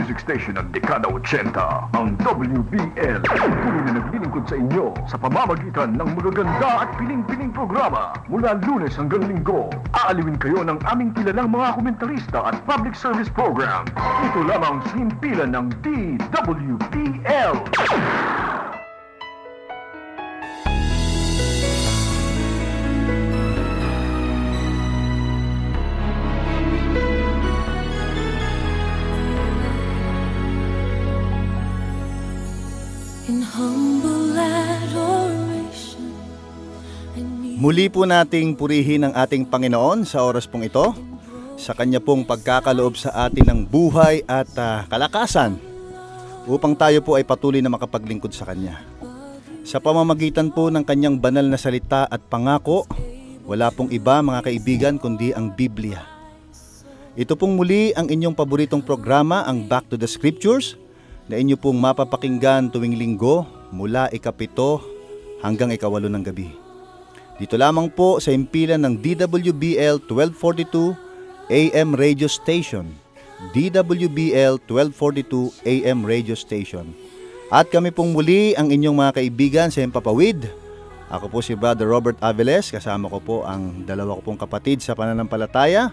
music station ng dekada 80, ang WBL. Tuloy na naglilingkod sa inyo sa pamamagitan ng magaganda at piling-piling programa. Mula Lunes hanggang Linggo, aaliwin kayo ng aming kilalang mga komentarista at public service program. Ito lamang sa himpilan ng DWBL. Muli po nating purihin ang ating Panginoon sa oras pong ito, sa Kanya pong pagkakaloob sa atin ng buhay at kalakasan upang tayo po ay patuloy na makapaglingkod sa Kanya. Sa pamamagitan po ng Kanyang banal na salita at pangako, wala pong iba mga kaibigan kundi ang Biblia. Ito pong muli ang inyong paboritong programa, ang Back to the Scriptures, na inyo pong mapapakinggan tuwing Linggo mula ika-7 hanggang ika-8 ng gabi. Dito lamang po sa himpilan ng DWBL 1242 AM Radio Station. DWBL 1242 AM Radio Station. At kami pong muli ang inyong mga kaibigan sa Himpapawid. Ako po si Brother Robert Aviles, kasama ko po ang dalawa ko pong kapatid sa pananampalataya,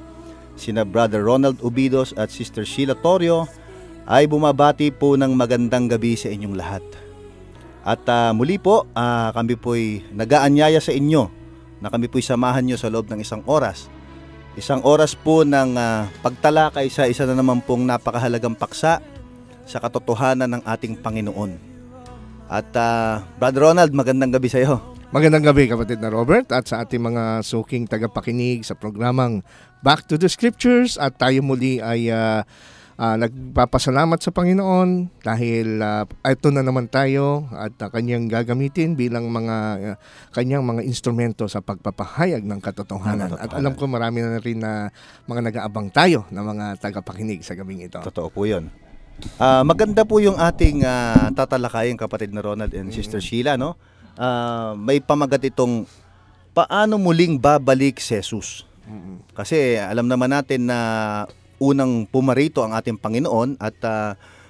sina Brother Ronald Ubidos at Sister Sheila Torio, ay bumabati po ng magandang gabi sa inyong lahat. At muli po, kami po'y nag-aanyaya sa inyo na kami po'y samahan nyo sa loob ng isang oras. Isang oras po ng pagtalakay sa isa na naman pong napakahalagang paksa sa katotohanan ng ating Panginoon. At Brother Ronald, magandang gabi sa iyo. Magandang gabi kapatid na Robert at sa ating mga suking tagapakinig sa programang Back to the Scriptures. At tayo muli ay nagpapasalamat sa Panginoon dahil ito na naman tayo at kanyang gagamitin bilang kanyang mga instrumento sa pagpapahayag ng katotohanan. At alam ko marami na rin na mga nag-aabang tayo na mga tagapakinig sa gabing ito. Totoo po yun. Maganda po yung ating tatalakayin kapatid na Ronald and Sister Sheila, no? May pamagat itong paano muling babalik si Jesus. Kasi alam naman natin na unang pumarito ang ating Panginoon at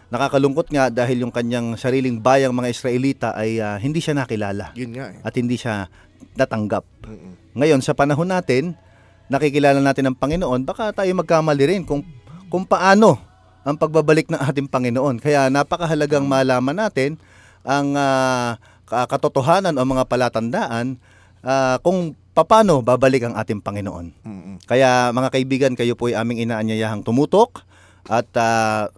nakakalungkot nga dahil yung kanyang sariling bayang mga Israelita ay hindi siya nakilala. Yun nga, at hindi siya natanggap. Ngayon sa panahon natin, nakikilala natin ang Panginoon, baka tayo magkamali rin kung paano ang pagbabalik ng ating Panginoon. Kaya napakahalagang malaman natin ang katotohanan o mga palatandaan kung paano babalik ang ating Panginoon. Kaya mga kaibigan, kayo po ay aming inaanyayahang tumutok at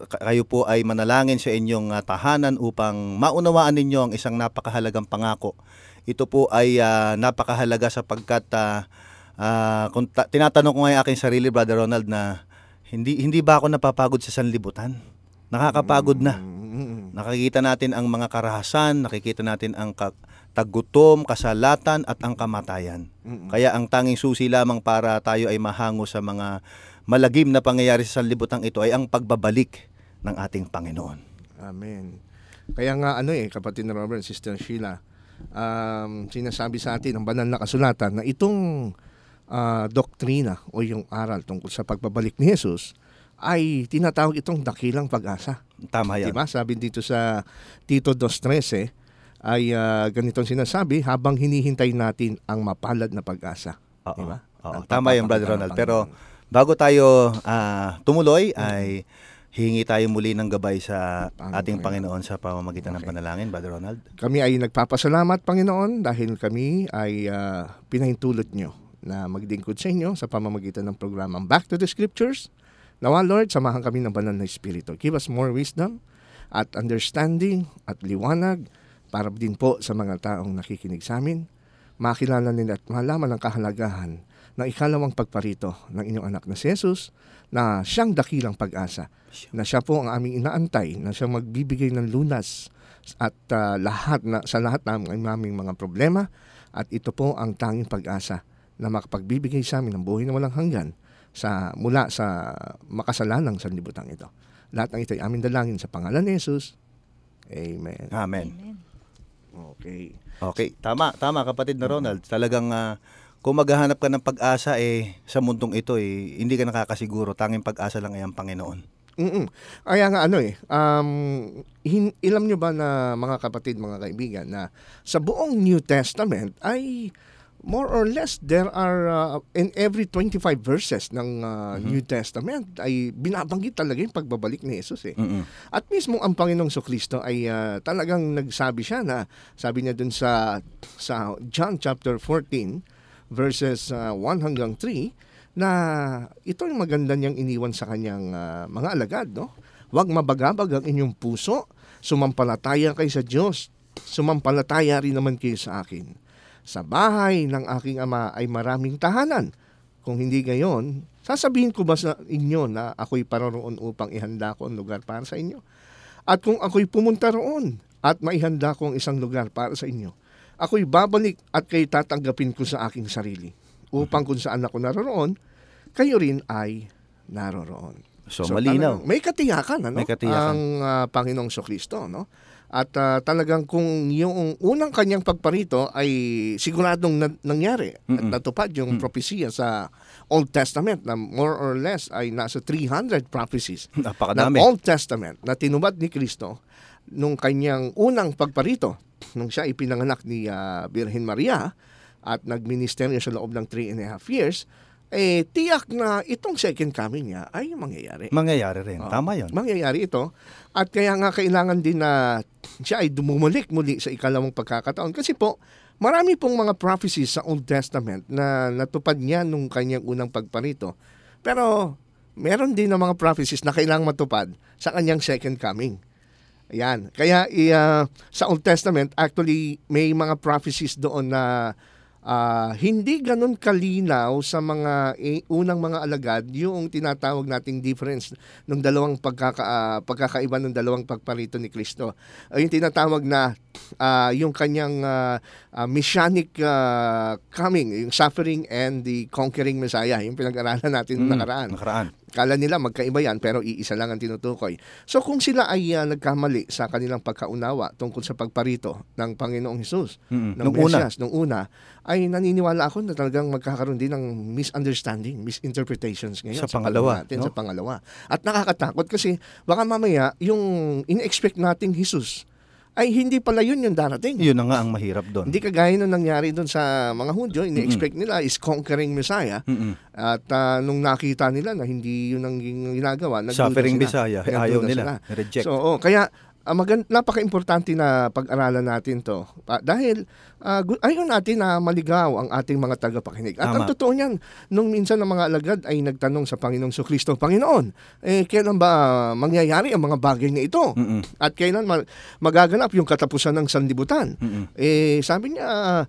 kayo po ay manalangin sa inyong tahanan upang maunawaan ninyo ang isang napakahalagang pangako. Ito po ay napakahalaga sapagkat kung tinatanong ko ngayon aking sarili, Brother Ronald, na hindi ba ako napapagod sa sanlibutan? Nakakapagod na. Nakikita natin ang mga karahasan, nakikita natin ang tagutom, kasalatan at ang kamatayan. Kaya ang tanging susi lamang para tayo ay mahango sa mga malagim na pangyayari sa sanlibutan ito ay ang pagbabalik ng ating Panginoon. Amen. Kaya nga kapatid na Robert, Sister Sheila, sinasabi sa atin ng banal na kasulatan na itong doktrina o yung aral tungkol sa pagbabalik ni Jesus ay tinatawag itong dakilang pag-asa. Tama yan. Diba? Sabi dito sa Tito 2:13 ay ganitong sinasabi, habang hinihintay natin ang mapalad na pag-asa. Diba? Tama yan, Brother Ronald. Pero bago tayo tumuloy, ay hingi tayo muli ng gabay sa ating Panginoon sa pamamagitan ng panalangin, Brother Ronald. Kami ay nagpapasalamat, Panginoon, dahil kami ay pinahintulot nyo na magdingkod sa inyo sa pamamagitan ng programang Back to the Scriptures. Nawa, Lord, samahan kami ng banal na Espiritu. Give us more wisdom at understanding at liwanag para din po sa mga taong nakikinig sa amin, makilala nila at malaman ang kahalagahan ng ikalawang pagparito ng inyong anak na si Jesus, na siyang dakilang pag-asa, na siya po ang aming inaantay, na siyang magbibigay ng lunas at sa lahat ng aming mga problema, at ito po ang tanging pag-asa na makapagbibigay sa amin ng buhay na walang hanggan mula sa makasalanang sanlibutan ito. Lahat ng ito ay aming dalangin sa pangalan ni Jesus. Amen. Amen. Okay. Tama kapatid na Ronald. Talagang kung maghahanap ka ng pag-asa sa mundong ito hindi ka nakakasiguro. Tanging pag-asa lang ay ang Panginoon. Kaya nga ilam nyo ba na mga kapatid, mga kaibigan, na sa buong New Testament ay more or less there are in every 25 verses ng New Testament ay binabanggit talaga yung pagbabalik ni Jesus eh. At mismo ang Panginoong Kristo ay talagang nagsabi siya na, sabi niya dun sa John chapter 14 verses 1 hanggang 3 na ito yung maganda niyang iniwan sa kanyang mga alagad, no? Huwag mabagabag ang inyong puso, sumampalataya kayo sa Diyos, sumampalataya rin naman kayo sa akin. Sa bahay ng aking ama ay maraming tahanan. Kung hindi gayon, sasabihin ko ba sa inyo na ako'y paroroon upang ihanda ko ang lugar para sa inyo? At kung ako'y pumunta roon at maihanda ko ang isang lugar para sa inyo, ako'y babalik at kayo tatanggapin ko sa aking sarili, upang kung saan ako naroroon, kayo rin ay naroroon. So malinaw. May katiyakan, May katiyakan. ang Panginoong Kristo, no? At talagang kung yung unang kanyang pagparito ay siguradong nangyari at natupad yung propesya sa Old Testament na more or less ay nasa 300 prophecies Napakadami. ng Old Testament na tinubad ni Kristo nung kanyang unang pagparito nung siya ipinanganak ni Birhen Maria at nagministeryo sa loob ng 3.5 years, tiyak na itong second coming niya ay mangyayari. Mangyayari rin. Tama yun. Mangyayari ito. At kaya nga kailangan din na siya ay dumumulik muli sa ikalawang pagkakataon. Kasi po, marami pong mga prophecies sa Old Testament na natupad niya nung kanyang unang pagparito. Pero meron din ng mga prophecies na kailangang matupad sa kanyang second coming. Ayan. Kaya sa Old Testament, actually, may mga prophecies doon na hindi ganun kalinaw sa mga unang mga alagad yung tinatawag nating difference ng dalawang pagkakaiba ng dalawang pagparito ni Kristo. Yung tinatawag na yung kanyang messianic coming, yung suffering and the conquering Messiah, yung pinag-aralan natin nakaraan. Kala nila magkaiba yan pero iisa lang ang tinutukoy. So kung sila ay nagkamali sa kanilang pagkaunawa tungkol sa pagparito ng Panginoong Hesus, ng Mesias, nung una, ay naniniwala ako na talagang magkakaroon din ng misunderstanding, misinterpretations ngayon sa pangalawa. Sa pangalawa. At nakakatakot kasi baka mamaya yung in-expect nating Hesus ay hindi pala yun yung darating. Yun na nga ang mahirap doon. Hindi kagaya nung nangyari doon sa mga Hudyo, ini-expect nila is conquering Messiah. At nung nakita nila na hindi yun ang ginagawa, suffering Messiah, ayaw nila. Reject. So, kaya napaka-importante na pag-aralan natin to. Dahil ayaw natin na maligaw ang ating mga tagapakinig. At ang totoo niyan, nung minsan ng mga alagad ay nagtanong sa Panginoong Kristo, Panginoon, kailan ba mangyayari ang mga bagay na ito? At kailan magaganap yung katapusan ng sanlibutan? Sabi niya,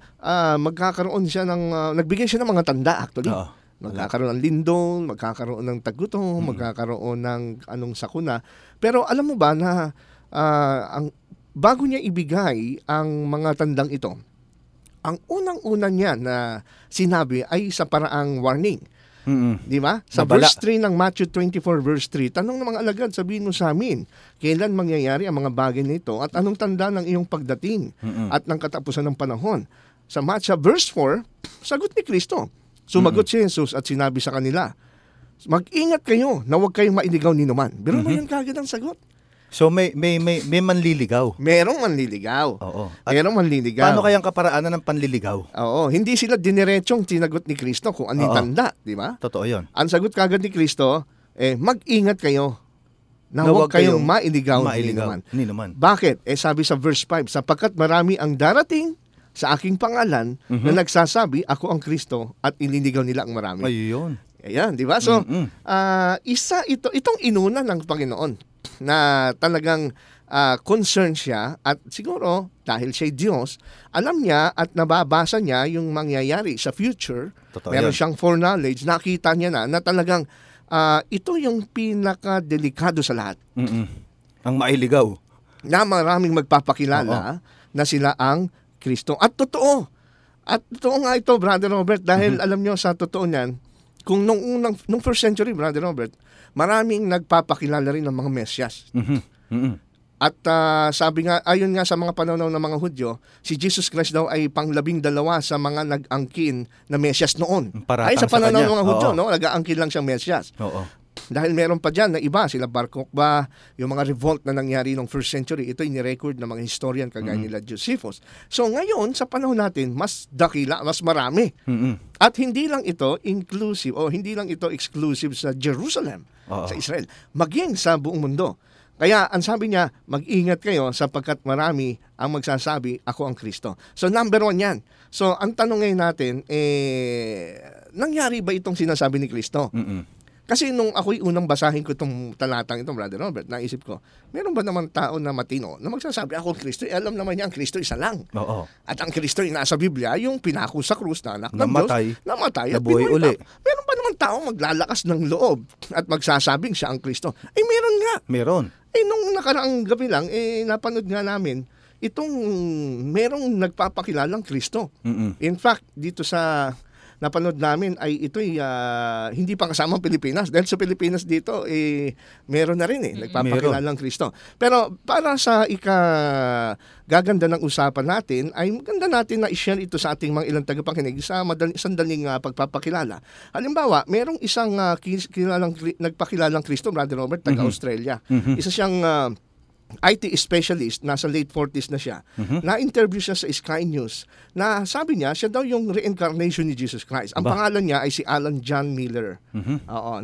magkakaroon siya nagbigay siya ng mga tanda actually. Magkakaroon ng lindol, magkakaroon ng tagutom, magkakaroon ng anong sakuna. Pero alam mo ba na bago niya ibigay ang mga tandang ito, ang unang-una niya na sinabi ay sa paraang warning. Di ba? Sa verse 3 ng Matthew 24 verse 3, tanong ng mga alagad, sabihin mo sa amin, kailan mangyayari ang mga bagay nito at anong tanda ng iyong pagdating at ng katapusan ng panahon? Sa Matthew verse 4, sagot ni Kristo. Sumagot si Jesus at sinabi sa kanila, mag-ingat kayo na huwag kayong mailigaw ni numan. Pero mo yun kagad ang sagot. So may manliligaw. Merong manliligaw. Oo. Merong manliligaw. Paano kayang kaparaanan ng panliligaw? Oo, hindi sila diniretsyong tinagot ni Kristo kung anong tanda, di ba? Totoo 'yon. Ang sagot kagad ni Kristo, mag-ingat kayo na huwag kayong mailigaw ni naman. Bakit? Sabi sa verse 5, sapagkat marami ang darating sa aking pangalan na nagsasabi, ako ang Kristo at ililigaw nila ang marami. Ayun. Ayan, di ba? So, itong inuna ng Panginoon na talagang concern siya at siguro dahil siya'y Diyos, alam niya at nababasa niya yung mangyayari sa future. Totoo Meron yan. siyang foreknowledge, nakita niya na talagang ito yung pinaka-delikado sa lahat. Ang mailigaw. Na maraming magpapakilala na sila ang Kristo. At totoo. At totoo nga ito, Brother Robert, dahil alam niyo sa totoo niyan, kung nung first century, Brother Robert, maraming nagpapakilala rin ng mga Mesyas. At sabi nga, ayon nga sa mga pananaw ng mga Hudyo, si Jesus Christ daw ay pang-12 sa mga nag-angkin na Mesyas noon. Ay sa pananaw ng mga Hudyo, no? Nag-aangkin lang siyang Mesyas. dahil meron pa dyan na iba, sila Bar Kokhba, yung mga revolt na nangyari noong first century, ito ni-record ng mga historian kagaya nila Josephus. So ngayon, sa panahon natin, mas dakila, mas marami. At hindi lang ito inclusive o hindi lang ito exclusive sa Jerusalem, sa Israel, maging sa buong mundo. Kaya ang sabi niya, mag-ingat kayo sapagkat marami ang magsasabi, ako ang Kristo. So number 1 yan. So ang tanong ngayon natin, nangyari ba itong sinasabi ni Kristo? Kasi nung ako'y unang basahin ko itong talatang ito, Brother Robert, naisip ko, meron ba naman tao na matino na magsasabi, ako ang Kristo? Alam naman niya, ang Kristo isa lang. Oo. At ang Kristo ay nasa Biblia, yung pinako sa krus na anak ng Diyos, namatay at nabuhay uli. Meron ba naman tao maglalakas ng loob at magsasabing siya ang Kristo? Meron nga. Meron. Nung nakaraang gabi lang, napanood nga namin, itong merong nagpapakilalang Kristo. In fact, dito sa napanood namin ay ito'y hindi pa kasama ang Pilipinas. Dahil sa Pilipinas dito, meron na rin nagpapakilalang Kristo. Pero para sa gaganda ng usapan natin, ay maganda natin na i-share ito sa ating mga ilang tagapakinig sa sandaling pagpapakilala. Halimbawa, merong isang nagpakilalang Kristo, Brother Robert, taga-Australia. Isa siyang IT specialist, nasa late 40s na siya, na-interview siya sa Sky News, na sabi niya, siya daw yung reincarnation ni Jesus Christ. Ang pangalan niya ay si Alan John Miller.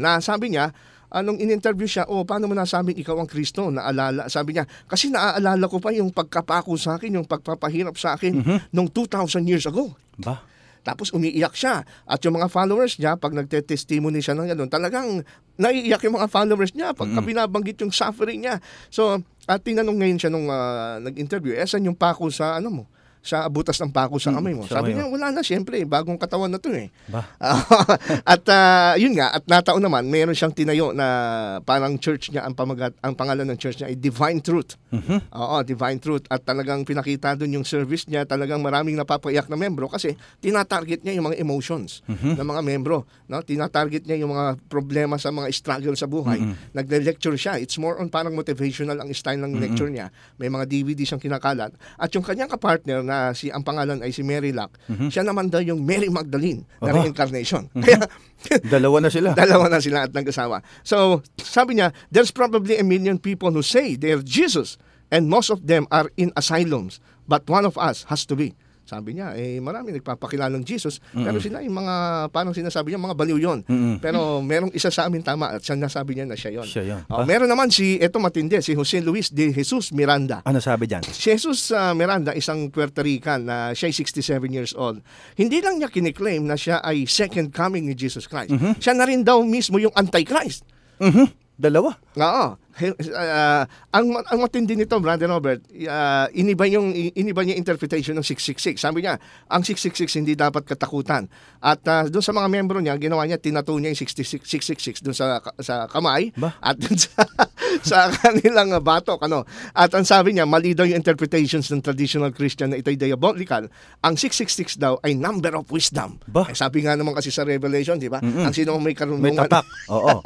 Na sabi niya, nung in-interview siya, paano mo nasabing ikaw ang Kristo? Naalala, sabi niya, kasi naaalala ko pa yung pagkapako sa akin, yung pagpapahirap sa akin nung 2,000 years ago. Tapos umiiyak siya. At yung mga followers niya, pag nagte-testimony siya ng gano'n, talagang naiiyak yung mga followers niya pagka binabanggit yung suffering niya. So, at tinanong ngayon siya nung nag-interview, saan yung pako sa mo? Sa butas ng pako sa kamay mo. Sabi niya, wala na, siyempre, bagong katawan na to At yun nga, at natao naman, meron siyang tinayo na parang church niya, ang pangalan ng church niya ay Divine Truth. Divine Truth. At talagang pinakita doon yung service niya, talagang maraming napapaiyak na membro kasi tinatarget niya yung mga emotions ng mga membro. No? Tinatarget niya yung mga problema sa mga struggle sa buhay. Nagle-lecture siya. It's more on parang motivational ang style ng lecture niya. May mga DVD siyang kinakalat. At yung kanyang kapartner na ang pangalan ay si Mary Lack, siya naman daw yung Mary Magdalene na reincarnation. Kaya Dalawa na sila at nag-asawa. So, sabi niya, there's probably 1 million people who say they're Jesus and most of them are in asylums, but one of us has to be. Sabi niya, marami nagpapakilalang Jesus, pero sila yung mga, parang sinasabi niya, mga baliw yun. Pero merong isa sa amin tama at siya nasabi niya na siya yun. Meron naman eto matindi, si Jose Luis de Jesus Miranda. Ano sabi dyan? Si Jesus Miranda, isang Puerto Rican na siya ay 67 years old. Hindi lang niya kiniklaim na siya ay second coming ni Jesus Christ. Siya na rin daw mismo yung Antichrist. Dalawa? Oo. Ang matindi nito, Brother Robert, iniba niya interpretation ng 666. Sabi niya, ang 666 hindi dapat katakutan. At doon sa mga membro niya, ginawa niya, tinato niya yung 666 doon sa kamay at doon sa kanilang batok. At ang sabi niya, mali daw yung interpretations ng traditional Christian na ito'y diabolical. Ang 666 daw ay number of wisdom. Sabi nga naman kasi sa Revelation, di ba? Ang sino may karunungan. May tatak. Oo.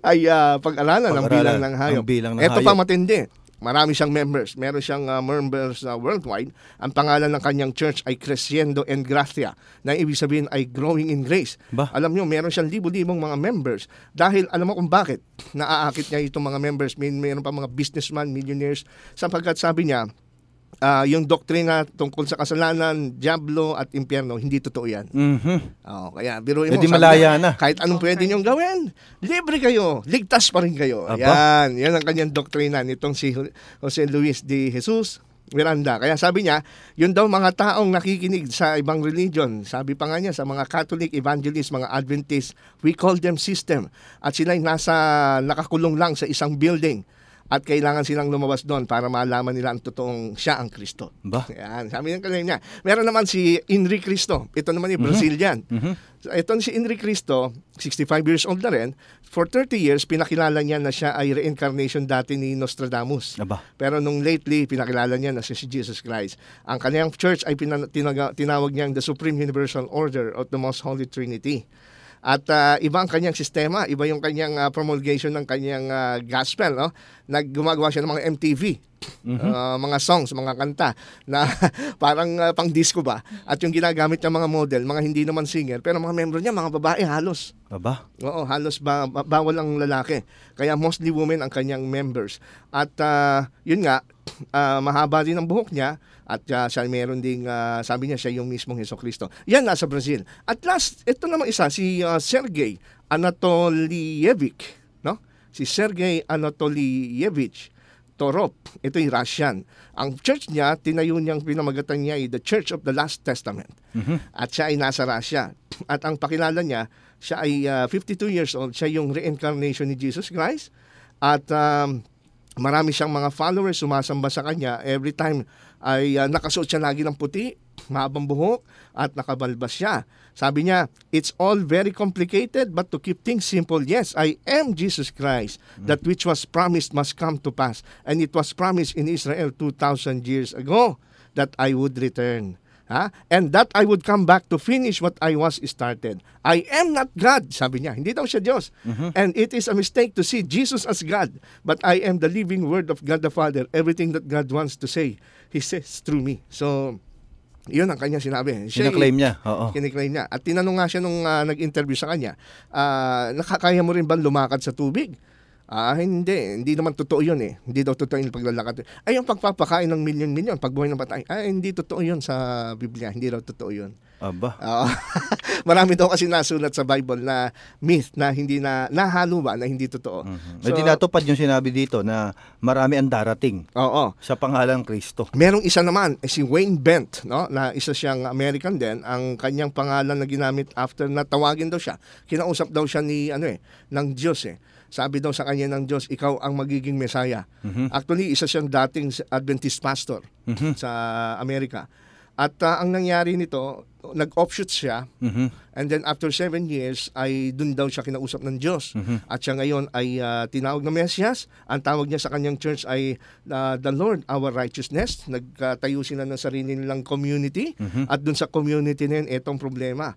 ay pag-aralan ng bilang ng hayop. Ito hayop. Pa matindi. Marami siyang members. Meron siyang members worldwide. Ang pangalan ng kanyang church ay Crescendo en Gracia, na ibig sabihin ay growing in grace. Alam niyo, meron siyang libo-libong mga members. Dahil alam mo kung bakit naaakit niya itong mga members. Meron pa mga businessman, millionaires. Sapagkat sabi niya, yung doktrina tungkol sa kasalanan, diablo at impyerno, hindi totoo yan. Kaya biruin mo, malaya na. Kahit anong pwede niyong gawin, libre kayo, ligtas pa rin kayo. Yan ang kanyang doktrina nitong si Jose Luis de Jesus Miranda. Kaya sabi niya, yun daw mga taong nakikinig sa ibang religion, sabi pa nga niya sa mga Catholic, Evangelist, mga Adventist, we call them system. At sila'y nakakulong lang sa isang building. At kailangan silang lumabas doon para malaman nila ang totoong siya ang Kristo. Yan, sabi ng kanina niya. Meron naman si Inri Cristo. Ito naman yung Brazilian. Ito si Inri Cristo, 65 years old na rin. For 30 years, pinakilala niya na siya ay reincarnation dati ni Nostradamus. Pero nung lately, pinakilala niya na siya si Jesus Christ. Ang kanyang church ay tinawag niyang the Supreme Universal Order of the Most Holy Trinity. At iba ang kanyang sistema, iba yung kanyang promulgation ng kanyang gospel. Gumagawa siya ng mga MTV, mga songs, mga kanta na parang pang disco ba. At yung ginagamit niya mga model, mga hindi naman singer, pero mga membro niya, mga babae halos. Aba? Oo, halos bawal ang lalaki. Kaya mostly women ang kanyang members. At yun nga, mahaba din ang buhok niya. At siya meron ding, sabi niya, siya yung mismong Jesucristo. Yan, nasa Brazil. At last, ito naman isa, si Sergey Anatolievich. No? Si Sergey Anatolievich Torop. Ito yung Russian. Ang church niya, tinayo niyang pinamagatan niya ay The Church of the Last Testament. At siya ay nasa Russia. At ang pakilala niya, siya ay 52 years old. Siya yung reincarnation ni Jesus Christ. At marami siyang mga followers sumasamba sa kanya. Every time ay nakasuot siya lagi ng puti, mahabang buhok, at nakabalbas siya. Sabi niya, it's all very complicated, but to keep things simple, yes, I am Jesus Christ. That which was promised must come to pass. And it was promised in Israel 2,000 years ago that I would return. And that I would come back to finish what I was started. I am not God, sabi niya. Hindi daw siya Diyos. And it is a mistake to see Jesus as God. But I am the living word of God the Father. Everything that God wants to say, He says through me. So, yun ang kanya sinabi. Kiniklaim niya. Oo. Kiniklaim niya. At tinanong nga siya nung nag-interview sa kanya, nakakaya mo rin ba lumakad sa tubig? Hindi naman totoo yun eh. Hindi daw totoo yung paglalakad. Ay, yung pagpapakain ng milyon-milyon, pagbuhay ng patay, hindi totoo yun sa Biblia. Hindi daw totoo yun. Aba. Marami daw kasi nasulat sa Bible na myth na hindi na nahalo ba na hindi totoo. So, hindi natupad yung sinabi dito na marami ang darating. Oo. Sa pangalang Kristo. Merong isa naman, si Wayne Bent, no, na isa siyang American din. Ang kanyang pangalan na ginamit after na tawagin daw siya. Kinausap daw siya ni ng Diyos eh. Sabi daw sa kanya ng Diyos, ikaw ang magiging Mesaya. Actually, isa siyang dating Adventist pastor sa Amerika. At ang nangyari nito, nag-offshoot siya. And then after 7 years, ay dun daw siya kinausap ng Diyos. At siya ngayon ay tinawag na Mesias. Ang tawag niya sa kanyang church ay The Lord, Our Righteousness. Nagtayo sila ng sarili nilang community. At dun sa community na yun, etong problema.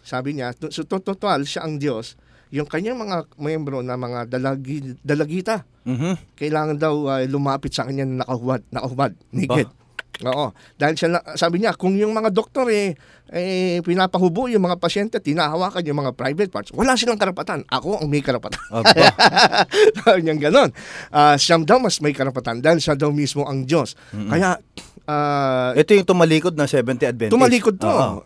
Sabi niya, so total siya ang Diyos. Yung kanyang mga miyembro na mga dalagita, kailangan daw lumapit sa kanya na nakahubad, naked. Oo. Dahil sabi niya, kung yung mga doktor pinapahubo yung mga pasyente, tinahawakan yung mga private parts, wala silang karapatan. Ako ang may karapatan. Sabi niya gano'n. Siya daw mas may karapatan dahil siya daw mismo ang Diyos. Kaya, ito yung tumalikod na 70 Adventist. Tumalikod to.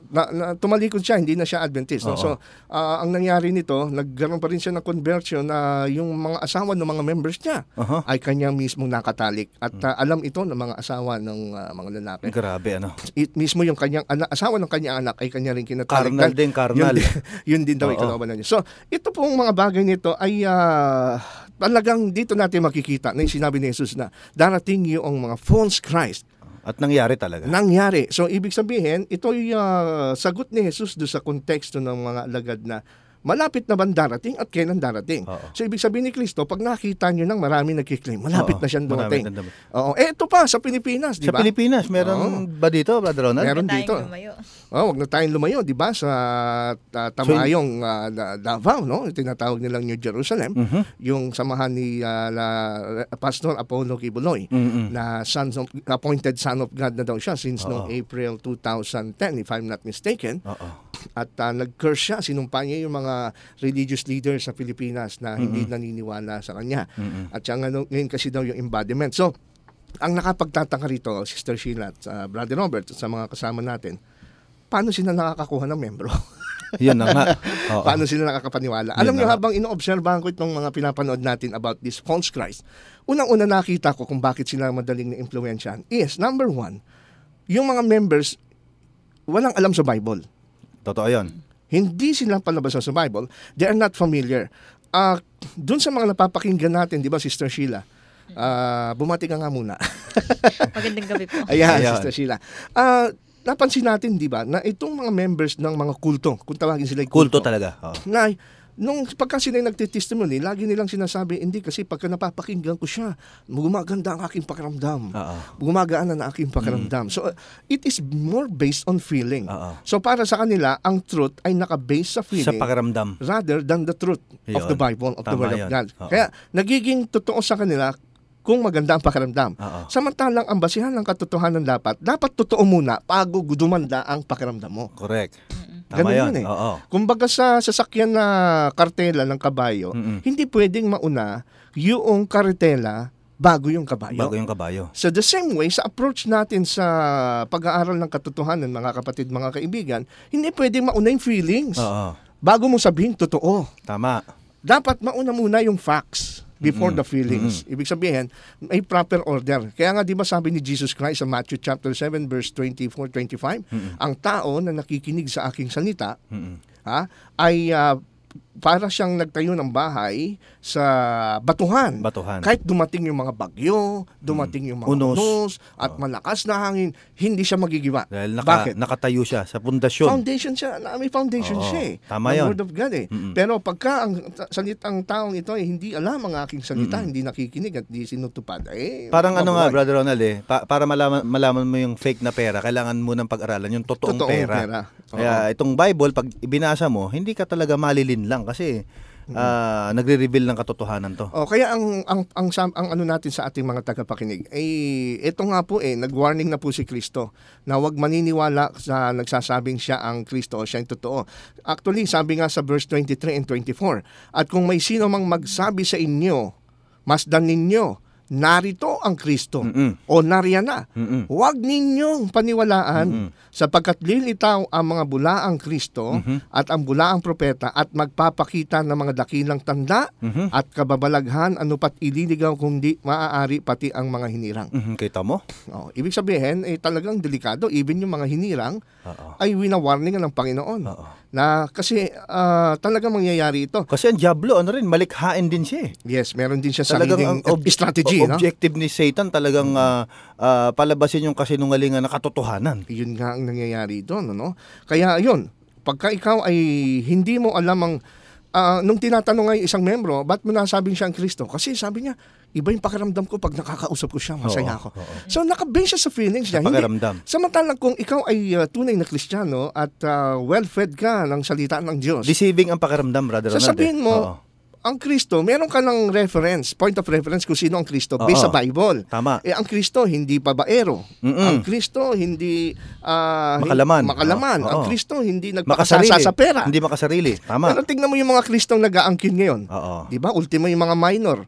Tumalikod siya, hindi na siya Adventist. No? So, ang nangyari nito, nagkaroon pa rin siya ng conversion na yung mga asawa ng mga members niya ay kanyang mismong nakatalik. At alam ito ng mga asawa ng mga lalaki. Grabe, Mismo yung kanyang asawa ng kanyang anak ay kanya rin kinatalik. Karnal. Yun din daw ikalooban niya. So, ito pong mga bagay nito ay talagang dito natin makikita na yung sinabi ni Jesus na darating yung mga false Christ. At nangyari talaga. Nangyari. So, ibig sabihin, ito yung sagot ni Jesus doon sa konteksto ng mga alagad na malapit na bang darating at kailan darating. So, ibig sabihin ni Kristo, pag nakita nyo nang marami nagkiklaim, malapit na siyang dumating. Ito pa, sa Pilipinas, di ba? Sa Pilipinas, meron ba dito, Brother Ronald? Meron dito. Wag na tayong lumayo, di ba? Sa Tamayong Davao, no? Tinatawag nilang New Jerusalem. Yung samahan ni Pastor Apollo Kibuloy na appointed son of God na daw siya since noong April 2010, if I'm not mistaken. At nag-curse siya, sinumpa niya yung mga religious leaders sa Pilipinas na hindi naniniwala sa kanya. At siya ngayon kasi daw yung embodiment. So, ang nakapagtataka rito, Sister Sheila at Brother Robert at sa mga kasama natin, paano sila nakakakuha ng membro? Yan na nga. Paano sila nakakapaniwala? Alam niyo, habang inoobserbahan ko itong mga pinapanood natin about this false Christ, unang-una nakita ko kung bakit sila madaling na-influensyahan is, number one, yung mga members, walang alam sa Bible. Totoo yun. Hindi sila palabas sa Bible. They are not familiar. Doon sa mga napapakinggan natin, di ba, Sister Sheila, bumati ka nga muna. Magandang gabi po. Ayan, Sister Sheila. Napansin natin, di ba, na itong mga members ng mga kulto, kung tawagin sila kulto talaga. Na nung pagka sila nagtitestimony, lagi nilang sinasabi, hindi kasi pagka napapakinggan ko siya, gumaganda ang aking pakiramdam. Gumagaan na aking pakiramdam. So, it is more based on feeling. So, para sa kanila, ang truth ay naka-base sa feeling. Sa pakiramdam. Rather than the truth of the Bible, of the Word of God. Kaya, nagiging totoo sa kanila kung maganda ang pakiramdam. Samantalang ang basihan ng katotohanan dapat totoo muna bago dumanda ang pakiramdam mo. Correct. Tama Ganun yun. yun eh. Oo. Kumbaga sa sasakyan na kartela ng kabayo, hindi pwedeng mauna yung kartela bago yung kabayo. Bago yung kabayo. So the same way, sa approach natin sa pag-aaral ng katotohanan, mga kapatid, mga kaibigan, hindi pwedeng mauna yung feelings. Oo. Bago mo sabihin, totoo. Tama. Dapat mauna muna yung facts before the feelings. Ibig sabihin, may proper order. Kaya nga, di ba sabi ni Jesus Christ sa Matthew chapter 7, verse 24-25, ang tao na nakikinig sa aking salita, ay para siyang nagtayo ng bahay sa batuhan. Kahit dumating yung mga bagyo, dumating yung mga unos, at malakas na hangin, hindi siya magigiba. Dahil Bakit? nakatayo siya sa pundasyon. Foundation siya. May foundation siya eh. Tama Ang yun. Word of God eh. Pero pagka ang salitang taong ito hindi alam ang aking salita, hindi nakikinig at hindi sinutupad, parang ano nga, mabuhay. Brother Ronald para malaman mo yung fake na pera, kailangan mo ng pag-aralan yung totoong pera. Kaya itong Bible, pag ibinasa mo, hindi ka talaga malilinlang kasi nagre-reveal ng katotohanan to. Kaya ang ano natin sa ating mga tagapakinig, ito nga po nag-warning na po si Kristo na huwag maniniwala sa nagsasabing siya ang Kristo o siya ang totoo. Actually, sabi nga sa verse 23 and 24, at kung may sino mang magsabi sa inyo, masdan ninyo, narito ang Kristo o nariyan na. Huwag ninyong paniwalaan sapagkat lilitaw ang mga bulaang Kristo at ang bulaang propeta at magpapakita ng mga dakilang tanda at kababalaghan anupat ililigaw kung di maaari pati ang mga hinirang. Kita mo? Ibig sabihin, talagang delikado. Even yung mga hinirang ay winawarningan ng Panginoon. Na kasi talagang mangyayari ito. Kasi ang Diablo, malikhain din siya eh. Yes, meron din siya talagang sariling strategy. Objective ni Satan talagang palabasin yung kasinungalingan na katotohanan. Yun nga ang nangyayari doon. Kaya yun, pagka ikaw ay hindi mo alam ang nung tinatanong nga yung isang membro, ba't mo nasabing siya ang Kristo? Kasi sabi niya, iba yung pakiramdam ko pag nakakausap ko siya, masaya ako. So nakabase siya sa feelings niya. Pakiramdam. Samantalang kung ikaw ay tunay na Kristiyano at well-fed ka ng salita ng Diyos. Deceiving ang pakiramdam, Brother Ronald. Sasabihin mo, ang Kristo, meron ka ng reference, point of reference kung sino ang Kristo based sa Bible. Tama. Ang Kristo, hindi babaero. Ang Kristo, hindi makalaman. Ang Kristo, hindi nagpakasasa sa pera. Hindi makasarili. Tama. Pero tignan mo yung mga Kristong nag-aangkin ngayon. Oo. Di ba? Ultimo yung mga minor.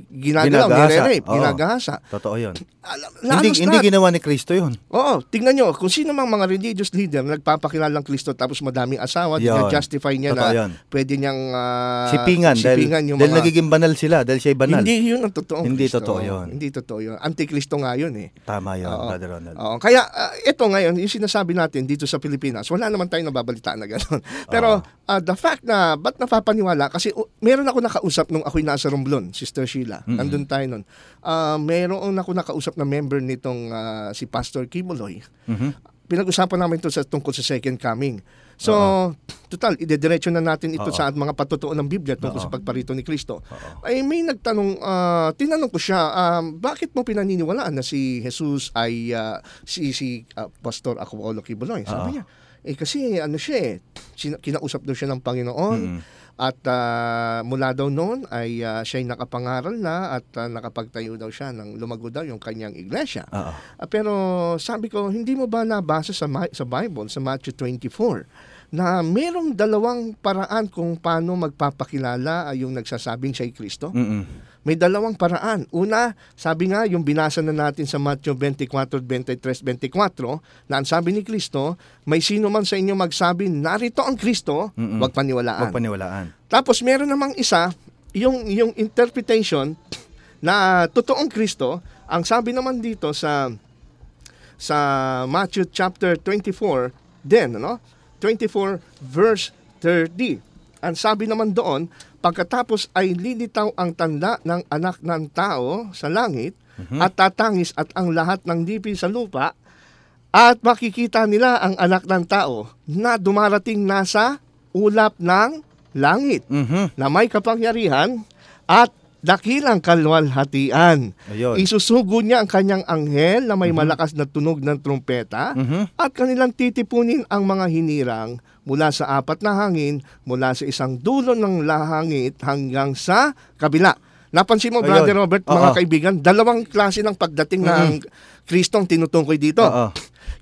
Ginagalaw, nire-rape, ginagahasa. Totoo yun. Hindi ginawa ni Kristo yun. Tingnan nyo, kung sino mang mga religious leader nagpapakilalang Kristo tapos madaming asawa, justify niya na pwede niyang sipingan yung dahil mga nagiging banal sila, dahil siya'y banal. Hindi yun ang totoong Hindi Kristo. totoo yun. Hindi totoo yun. Antikristo nga yun eh. Tama yun, Brother Ronald. Kaya ito ngayon, yung sinasabi natin dito sa Pilipinas, wala naman tayong nababalitaan na gano'n. Pero the fact na, ba't napapaniwala? Kasi meron ako nakausap nung ako'y nasa Romblon, Sister Sheila. Nandun tayo nun. Meron ako nakausap na member nitong si Pastor Kimuloy. Pinag-usapan namin ito tungkol sa second coming. So, total, idediretso na natin ito sa mga patutuo ng Biblia tungkol sa pagparito ni Kristo. Ay may nagtanong, tinanong ko siya, bakit mo pinaniniwalaan na si Jesus ay si Pastor Aquolo Kibuloy? Sabi niya, kasi ano siya kinausap daw siya ng Panginoon. At mula daw noon ay siya'y nakapangaral na at nakapagtayo daw siya ng lumago daw yung kanyang iglesia. Pero sabi ko, hindi mo ba nabasa sa Bible, sa Matthew 24, na merong dalawang paraan kung paano magpapakilala yung nagsasabing siya'y Kristo? May dalawang paraan. Una, sabi nga, yung binasa na natin sa Matthew 24, 23, 24, na ang sabi ni Kristo, may sino man sa inyo magsabi, narito ang Kristo, wag paniwalaan. Wag paniwalaan. Tapos meron namang isa, yung interpretation na totoong Kristo, ang sabi naman dito sa Matthew chapter 24, 24 verse 30. Ang sabi naman doon, pagkatapos ay lilitaw ang tanda ng anak ng tao sa langit at tatangis at ang lahat ng lipi sa lupa at makikita nila ang anak ng tao na dumarating nasa ulap ng langit na may kapangyarihan at dakilang kalwalhatian. Isusugo niya ang kanyang anghel na may malakas na tunog ng trumpeta at kanilang titipunin ang mga hinirang mula sa apat na hangin, mula sa isang dulo ng lahangit hanggang sa kabila. Napansin mo, Brother Robert, mga kaibigan, dalawang klase ng pagdating ng Kristong tinutukoy dito.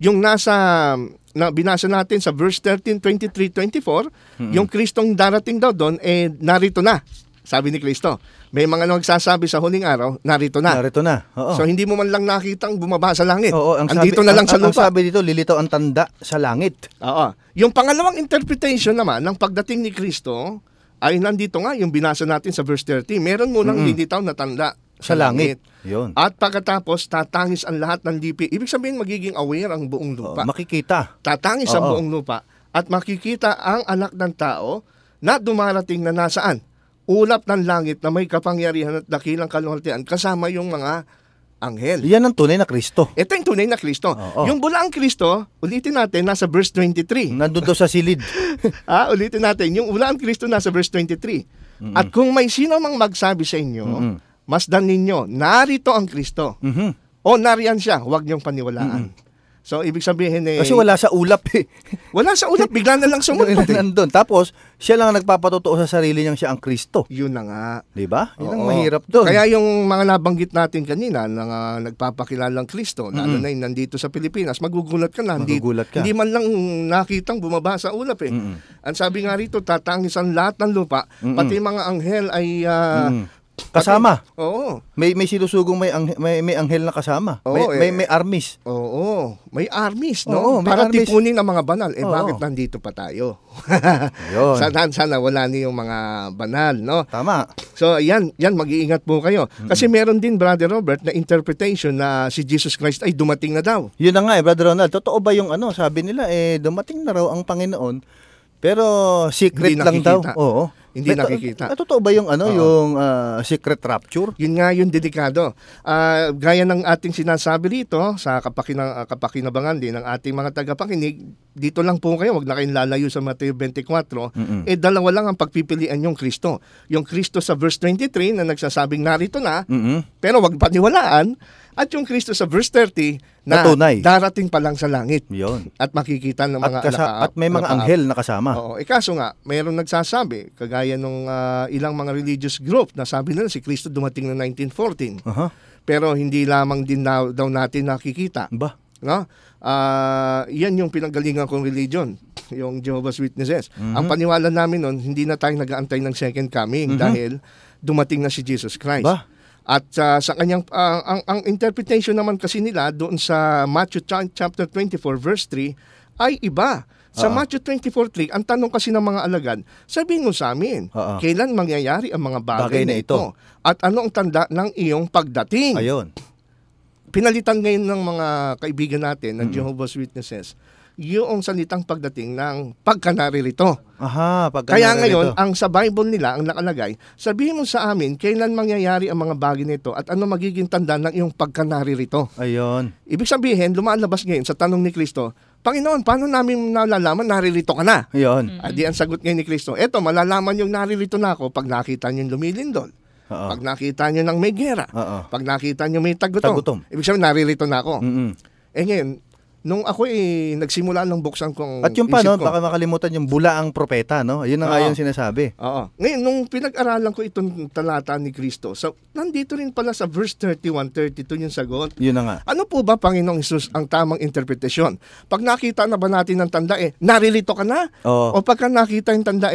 Yung binasa natin sa verse 13, 23, 24, yung Kristong darating daw doon, narito na. Sabi ni Kristo. May mga nagsasabi sa huling araw, narito na. Narito na. Oo. So hindi mo man lang nakitang bumaba sa langit. Oo, Andito na lang sa Ang lupa. sabi dito, lilitaw ang tanda sa langit. Oo. Yung pangalawang interpretation naman ng pagdating ni Kristo ay nandito nga yung binasa natin sa verse 30. Meron munang lilitaw na tanda Sa langit. Yun. At pagkatapos, tatangis ang lahat ng lipi. Ibig sabihin, magiging aware ang buong lupa. Makikita. Tatangis ang Oo. buong lupa. At makikita ang anak ng tao na dumarating na nasaan? Ulap ng langit na may kapangyarihan at dakilang kaluhaltian kasama yung mga anghel. Yan ang tunay na Kristo. Ito yung tunay na Kristo. Oo. Yung bulaang Kristo, ulitin natin, nasa verse 23. Nandun daw sa silid. Ulitin natin, yung bulaang Kristo nasa verse 23. At kung may sino mang magsabi sa inyo, masdan ninyo, narito ang Kristo. O nariyan siya, huwag niyong paniwalaan. So, ibig sabihin Kasi wala sa ulap eh. wala sa ulap, bigla na lang sumunod. Nandun. Tapos, siya lang ang nagpapatotoo sa sarili niyang siya ang Kristo. Yun na nga. Di ba? Yun ang Oo. mahirap doon. Kaya yung mga nabanggit natin kanina na nagpapakilalang Kristo, lalo na yung nandito sa Pilipinas, magugulat ka na. Magugulat ka. Hindi man lang nakitang bumaba sa ulap eh. Ang sabi nga rito, tatangis ang lahat ng lupa, pati mga anghel ay... Kasama. Oo. May sinusugong may anghel na kasama. Oo, May armies. Oo. May armies, no? Oo, may para armies. tipunin ang mga banal. Oo. Bakit nandito pa tayo? Yun. Sana wala na yung mga banal, no? Tama. So, yan mag-iingat po kayo. Kasi meron din, Brother Robert, na interpretation na si Jesus Christ ay dumating na daw. Yun na nga Brother Ronald. Totoo ba yung sabi nila, dumating na raw ang Panginoon, pero secret Hindi lang daw. nakikita. Oo. Hindi nakikita. Totoo ba yung yung secret rapture? Yun nga yung delikado. Gaya ng ating sinasabi rito sa kapakinabangan din ng ating mga tagapakinig, dito lang po kayo, wag na kayong lalayo sa Mateo 24, dalawa lang ang pagpipilian yung Kristo. Yung Kristo sa verse 23 na nagsasabing narito na, pero wag paniwalaan, at yung Kristo sa verse 30 na Natunay. darating pa lang sa langit. Yun. At makikita ng mga At may mga anghel na kasama. Oo. Kaso nga, mayroong nagsasabi, kagaya nung ilang mga religious group, na sabi nila si Kristo dumating na 1914. Pero hindi lamang din daw natin nakikita. Ba? No? Yan yung pinanggalingan kong religion, yung Jehovah's Witnesses. Ang paniwala namin nun, hindi na tayo nag-aantay ng second coming dahil dumating na si Jesus Christ. Ba? At sa kanyang ang interpretation naman kasi nila doon sa Matthew chapter 24 verse 3 ay iba. Sa Matthew 24:3, ang tanong kasi ng mga alagad, sabihin mo sa amin, kailan mangyayari ang mga bagay na ito? At ano ang tanda ng iyong pagdating? Ayun. Pinalitan ngayon ng mga kaibigan natin ng Jehovah's Witnesses yung salitang pagdating ng pagkanaririto. Kaya ngayon, ang sa Bible nila, ang nakalagay, sabihin mo sa amin, kailan mangyayari ang mga bagay nito at ano magiging tanda ng iyong pagkanaririto. Ayun. Ibig sabihin, lumalabas ngayon sa tanong ni Kristo, Panginoon, paano namin nalalaman naririto ka na? Ayun. Di ang sagot ngayon ni Kristo, eto, malalaman yung naririto na ako pag nakita niyo yung lumilindol. Pag nakita niyo ng may gera. Pag nakita niyo may tagutom. Ibig sabihin, naririto na ako. Ngayon, nung ako nagsimula ng buksan kong at yung baka makalimutan yung bulaang propeta, no? Yun na nga yung sinasabi. Oo. Ngayon, nung pinag-aralan ko itong talata ni Kristo, nandito rin pala sa verse 31, 32 yung sagot. Yun na nga. Ano po ba, Panginoong Hesus, ang tamang interpretasyon? Pag nakita na ba natin ng tanda, naririto ka na? Oo. O pagka nakita yung tanda,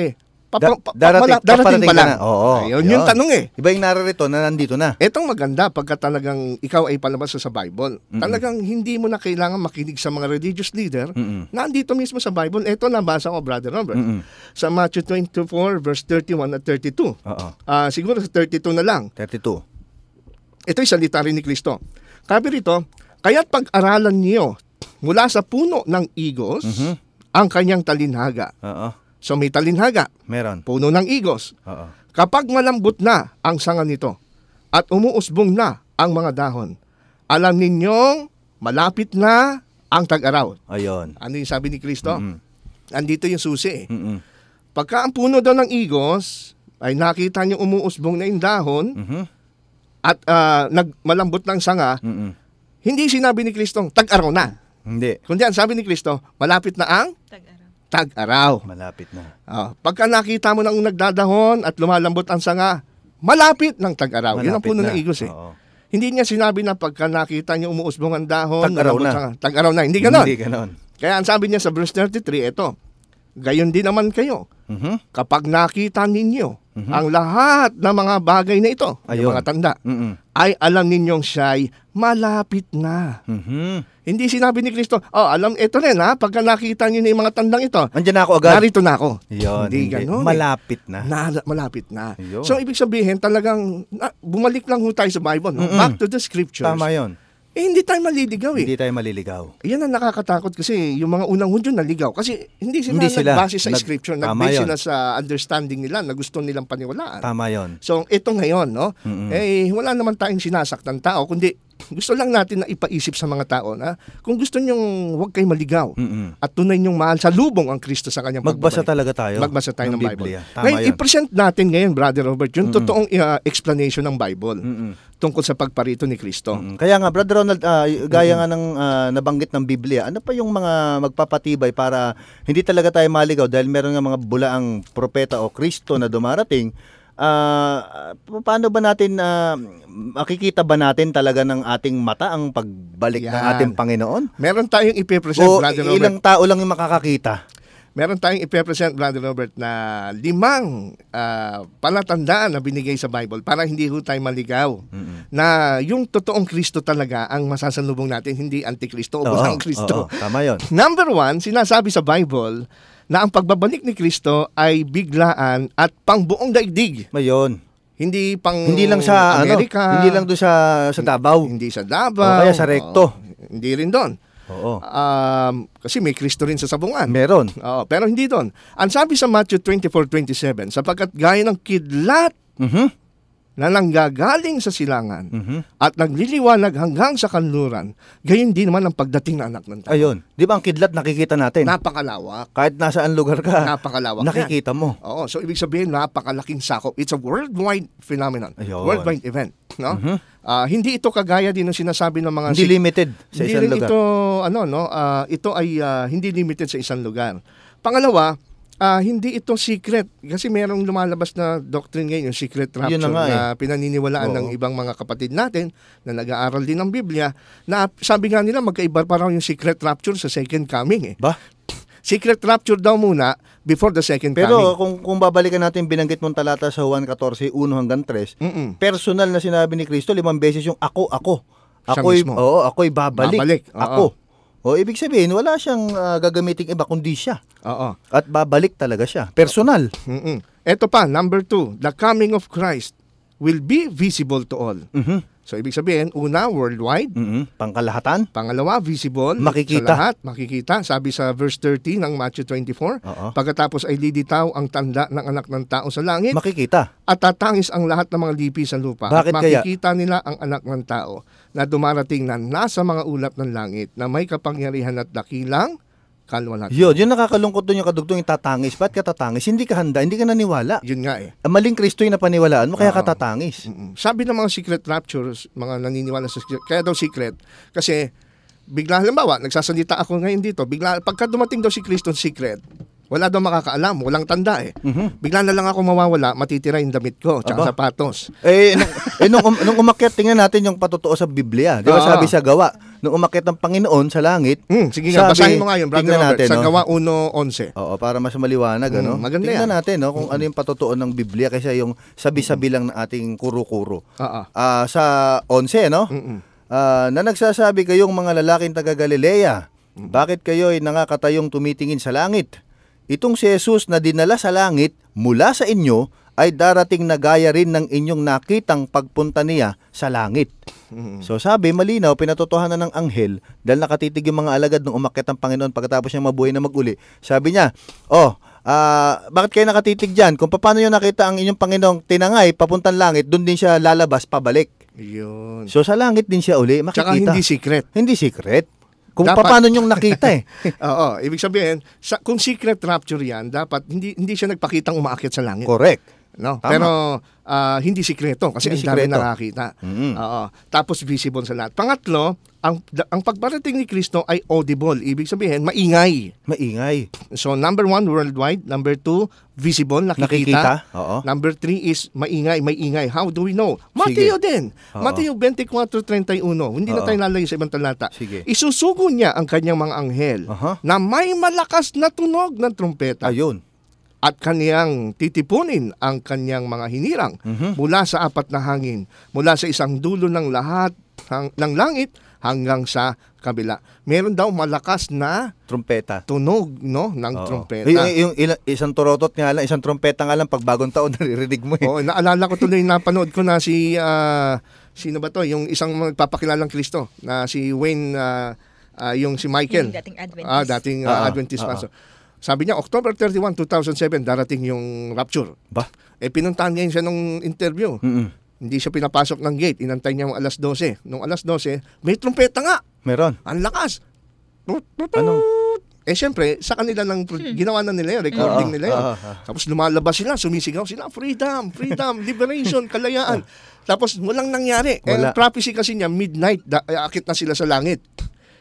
darating pa lang. Oo. Ayun, yung tanong Iba yung naririto na nandito na. Etong maganda pagka talagang ikaw ay palabas sa Bible. Talagang hindi mo na kailangan makinig sa mga religious leader. Nandito mismo sa Bible. Ito nabasa ko, Brother Robert. Sa Matthew 24 verse 31 at 32. Siguro sa 32 na lang. 32. Ito'y salita rin ni Kristo. Sabi rito, kaya't pag-aralan niyo mula sa puno ng igos ang kanyang talinhaga. So may talinhaga. Meron. Puno ng igos. Kapag malambot na ang sanga nito at umuusbong na ang mga dahon, alam ninyong malapit na ang tag-araw. Ayun. Ano yung sabi ni Kristo? Andito yung susi. Pagka ang puno daw ng igos ay nakita niyo umuusbong na yung dahon at malambot ng sanga, hindi sinabi ni Kristo tag-araw na. Hindi. Kundi ang sabi ni Kristo, malapit na ang tag-araw. Malapit na. Pagka nakita mo nang nagdadahon at lumalambot ang sanga, malapit ng tag-araw. Yun ang puno ng igos . Hindi niya sinabi na pagka nakita niyo umuusbong ang dahon, Tag-araw na. Tag-araw na. Hindi ganon. Hindi ganon. Kaya ang sabi niya sa verse 33, ito, gayon din naman kayo. Mhm. Kapag nakita ninyo ang lahat ng mga bagay na ito, Ayun. yung mga tanda, Mhm. ay alam ninyong siya'y malapit na. Mhm. Hindi sinabi ni Kristo, ito rin ha, pagka nakita niyo na yung mga tandang ito, Andiyan na ako agad. narito na ako. Yun, Hindi ganon. malapit na. Malapit na. Ayun. So, ibig sabihin, talagang, bumalik lang ho tayo sa Bible. No? Back to the scriptures. Tama yun. Hindi tayo maliligaw eh. Hindi tayo maliligaw. Yan ang nakakatakot kasi yung mga unang Hudyo naligaw. Kasi hindi sila nagbase sa scripture. Tama Nagbase yun. sila sa understanding nila na gusto nilang paniwalaan. Tama yun. So, ito ngayon, no? Mm-mm. Wala naman tayong sinasaktan tao, kundi gusto lang natin na ipaisip sa mga tao na kung gusto nyong huwag kayo maligaw Mm-mm. at tunay nyong mahal sa lubong ang Kristo sa kanyang Magbasa pagbabalik. talaga tayo. Magbasa tayo ng Bible. Biblia. Tama Ngayon, yun. i-present natin ngayon, Brother Robert, yung totoong explanation ng Bible Mm-mm. tungkol sa pagparito ni Kristo. Kaya nga, Brother Ronald, gaya nga ng nabanggit ng Biblia, ano pa yung mga magpapatibay para hindi talaga tayo maligaw dahil meron nga mga bulaang propeta o Kristo na dumarating? Paano ba natin, makikita ba natin talaga ng ating mata ang pagbalik ng Yan. ating Panginoon? Meron tayong ipipresent, O Brother Robert. ilang tao lang yung makakakita? Meron tayong ipipresent, Brother Robert, na 5 palatandaan na binigay sa Bible para hindi ho tayo maligaw. Na yung totoong Kristo talaga ang masasalubong natin, hindi Antikristo o bulang Kristo. Tama yun. Number 1, sinasabi sa Bible na ang pagbabalik ni Kristo ay biglaan at pangbuong daigdig. Mayon. Hindi pang Hindi lang sa Amerika, hindi lang doon sa Davao. hindi sa O Davao. kaya sa Recto. Hindi rin doon. Oo. Kasi may Kristo rin sa Sabungan. Meron. Oo, pero hindi doon. Ang sabi sa Matthew 24:27, sapagkat gaya ng kidlat Mhm. na nanggagaling sa silangan Mhm. at nagliliwanag hanggang sa kanluran, gayon din naman ang pagdating ng anak ng tao. Ayun. 'Di ba ang kidlat nakikita natin? Napakalawak. Kahit nasaan lugar ka, Napakalawak yan. nakikita mo. Oo, so ibig sabihin napakalaking sakop. It's a worldwide phenomenon. Ayun. Worldwide event, no? Hindi ito kagaya din ng sinasabi ng mga Hindi limited sa hindi isang rin lugar. ito ito ay hindi limited sa isang lugar. Pangalawa, hindi ito secret kasi merong lumalabas na doctrine ngayon, yung secret rapture Yun na nga na pinaniniwalaan ng Oo. ibang mga kapatid natin na nag-aaral din ng Biblia na sabi nga nila magkaiba pa raw yung secret rapture sa second coming eh. Ba? Secret rapture daw muna before the second Pero coming. kung babalikan natin binanggit mong talata sa Juan 14:1 hanggang 3, personal na sinabi ni Kristo 5 beses yung ako. Siya Ako'y mismo. ako'y babalik. Babalik, oo. Ako. O ibig sabihin wala siyang gagamiting iba kundi siya. Oo. At babalik talaga siya. Personal. Ito pa, number 2, the coming of Christ will be visible to all. Mhm. So, ibig sabihin, una, worldwide. Mhm. Pangkalahatan. Pangalawa, visible. Makikita. Sa lahat, makikita. Sabi sa verse 30 ng Matthew 24, Oo. pagkatapos ay lilitaw ang tanda ng anak ng tao sa langit Makikita. at tatangis ang lahat ng mga lipi sa lupa. Bakit at kaya? makikita nila ang anak ng tao na dumarating na nasa mga ulap ng langit na may kapangyarihan at dakilang kalwalhatian. Yun nakakalungkot doon yung kadugtong yung tatangis. Ba't ka tatangis? Hindi ka handa, hindi ka naniwala. Yun nga eh. Ang maling Kristo yung napaniwalaan mo, kaya ka tatangis. Sabi ng mga secret raptures, mga naniniwala sa secret, kaya daw secret, kasi bigla, halimbawa, nagsasalita ako ngayon dito, bigla, pagka dumating daw si Kristo secret, wala daw makakaalam, walang tanda eh. Bigla na lang ako mawawala, matitira yung damit ko, tsaka Aba. sapatos. Nung umakyat, tingnan natin yung patotoo sa Biblia. Di ba Oo. sabi sa gawa, nung umakyat ng Panginoon sa langit, Sige nga, sabi, basahin mo nga yun, Brother tingnan Robert, natin, sa no? Gawa 1:11. Oo, para mas maliwanag, ano? maganda Tingnan yan. natin, no, kung ano yung patotoo ng Biblia kaysa yung sabi-sabi lang ng ating kuro-kuro. Oo. Sa 11, no? Na nagsasabi kayong mga lalaking taga Galilea, bakit kayo ay nangakatayong tumitingin sa langit? Itong si Jesus na dinala sa langit mula sa inyo ay darating na gaya rin ng inyong nakitang pagpunta niya sa langit. So sabi, malinaw, pinatotohanan ng anghel dahil nakatitig yung mga alagad nung umakyat ang Panginoon pagkatapos niya mabuhay na mag-uli. Sabi niya, bakit kayo nakatitig dyan? Kung paano nyo nakita ang inyong Panginoong tinangay, papuntang langit, doon din siya lalabas, pabalik. Yun. So sa langit din siya uli, makikita. Tsaka hindi secret. Hindi secret. Kung Dapat- paano nyong nakita eh. Oo, ibig sabihin, kung secret rapture yan, dapat hindi siya nagpakitang umaakyat sa langit. Correct. No? Tama. Pero hindi sikreto kasi Hindi ang dami sikreto. nakakita. Mm. Oo. Tapos visible sa lahat. Pangatlo, ang pagparating ni Kristo ay audible. Ibig sabihin, maingay. Maingay. So number 1, worldwide. Number 2, visible, nakikita. Oo. Number 3 is maingay. How do we know? Mateo din. Oo. Mateo 24:31. Hindi na Oo. tayo lalayo sa ibang talata. Sige. Isusugo niya ang kanyang mga anghel Aha. na may malakas na tunog ng trumpeta Ayun. at kaniyang titipunin ang kanyang mga hinirang mula sa apat na hangin, mula sa isang dulo ng lahat ng langit hanggang sa kabila. Meron daw malakas na Trumpeta. tunog, no, ng Oo. trumpeta. Yung isang turotot nga lang, isang trumpeta nga lang pag bagong taon naririnig mo eh. Oo, naalala ko tuloy, napanood ko na si sino ba to? Yung isang magpapakilalang Kristo na si Wayne, yung si Michael. Yung dating Adventist. Dating Adventist Oo. pastor. Sabi niya, October 31, 2007, darating yung rapture. Ba? Pinuntahan niya siya nung interview. Mm-mm. Hindi siya pinapasok ng gate. Inantay niya alas 12. Nung alas 12, may trumpeta nga. Meron. Ang lakas. Anong? Siyempre, sa kanila lang, ginawa na nila yun, recording Oo, nila yun. oo. Tapos lumalabas sila, sumisigaw sila, freedom, liberation, kalayaan. Tapos walang nangyari. Wala. Prophecy kasi niya, midnight, akit na sila sa langit.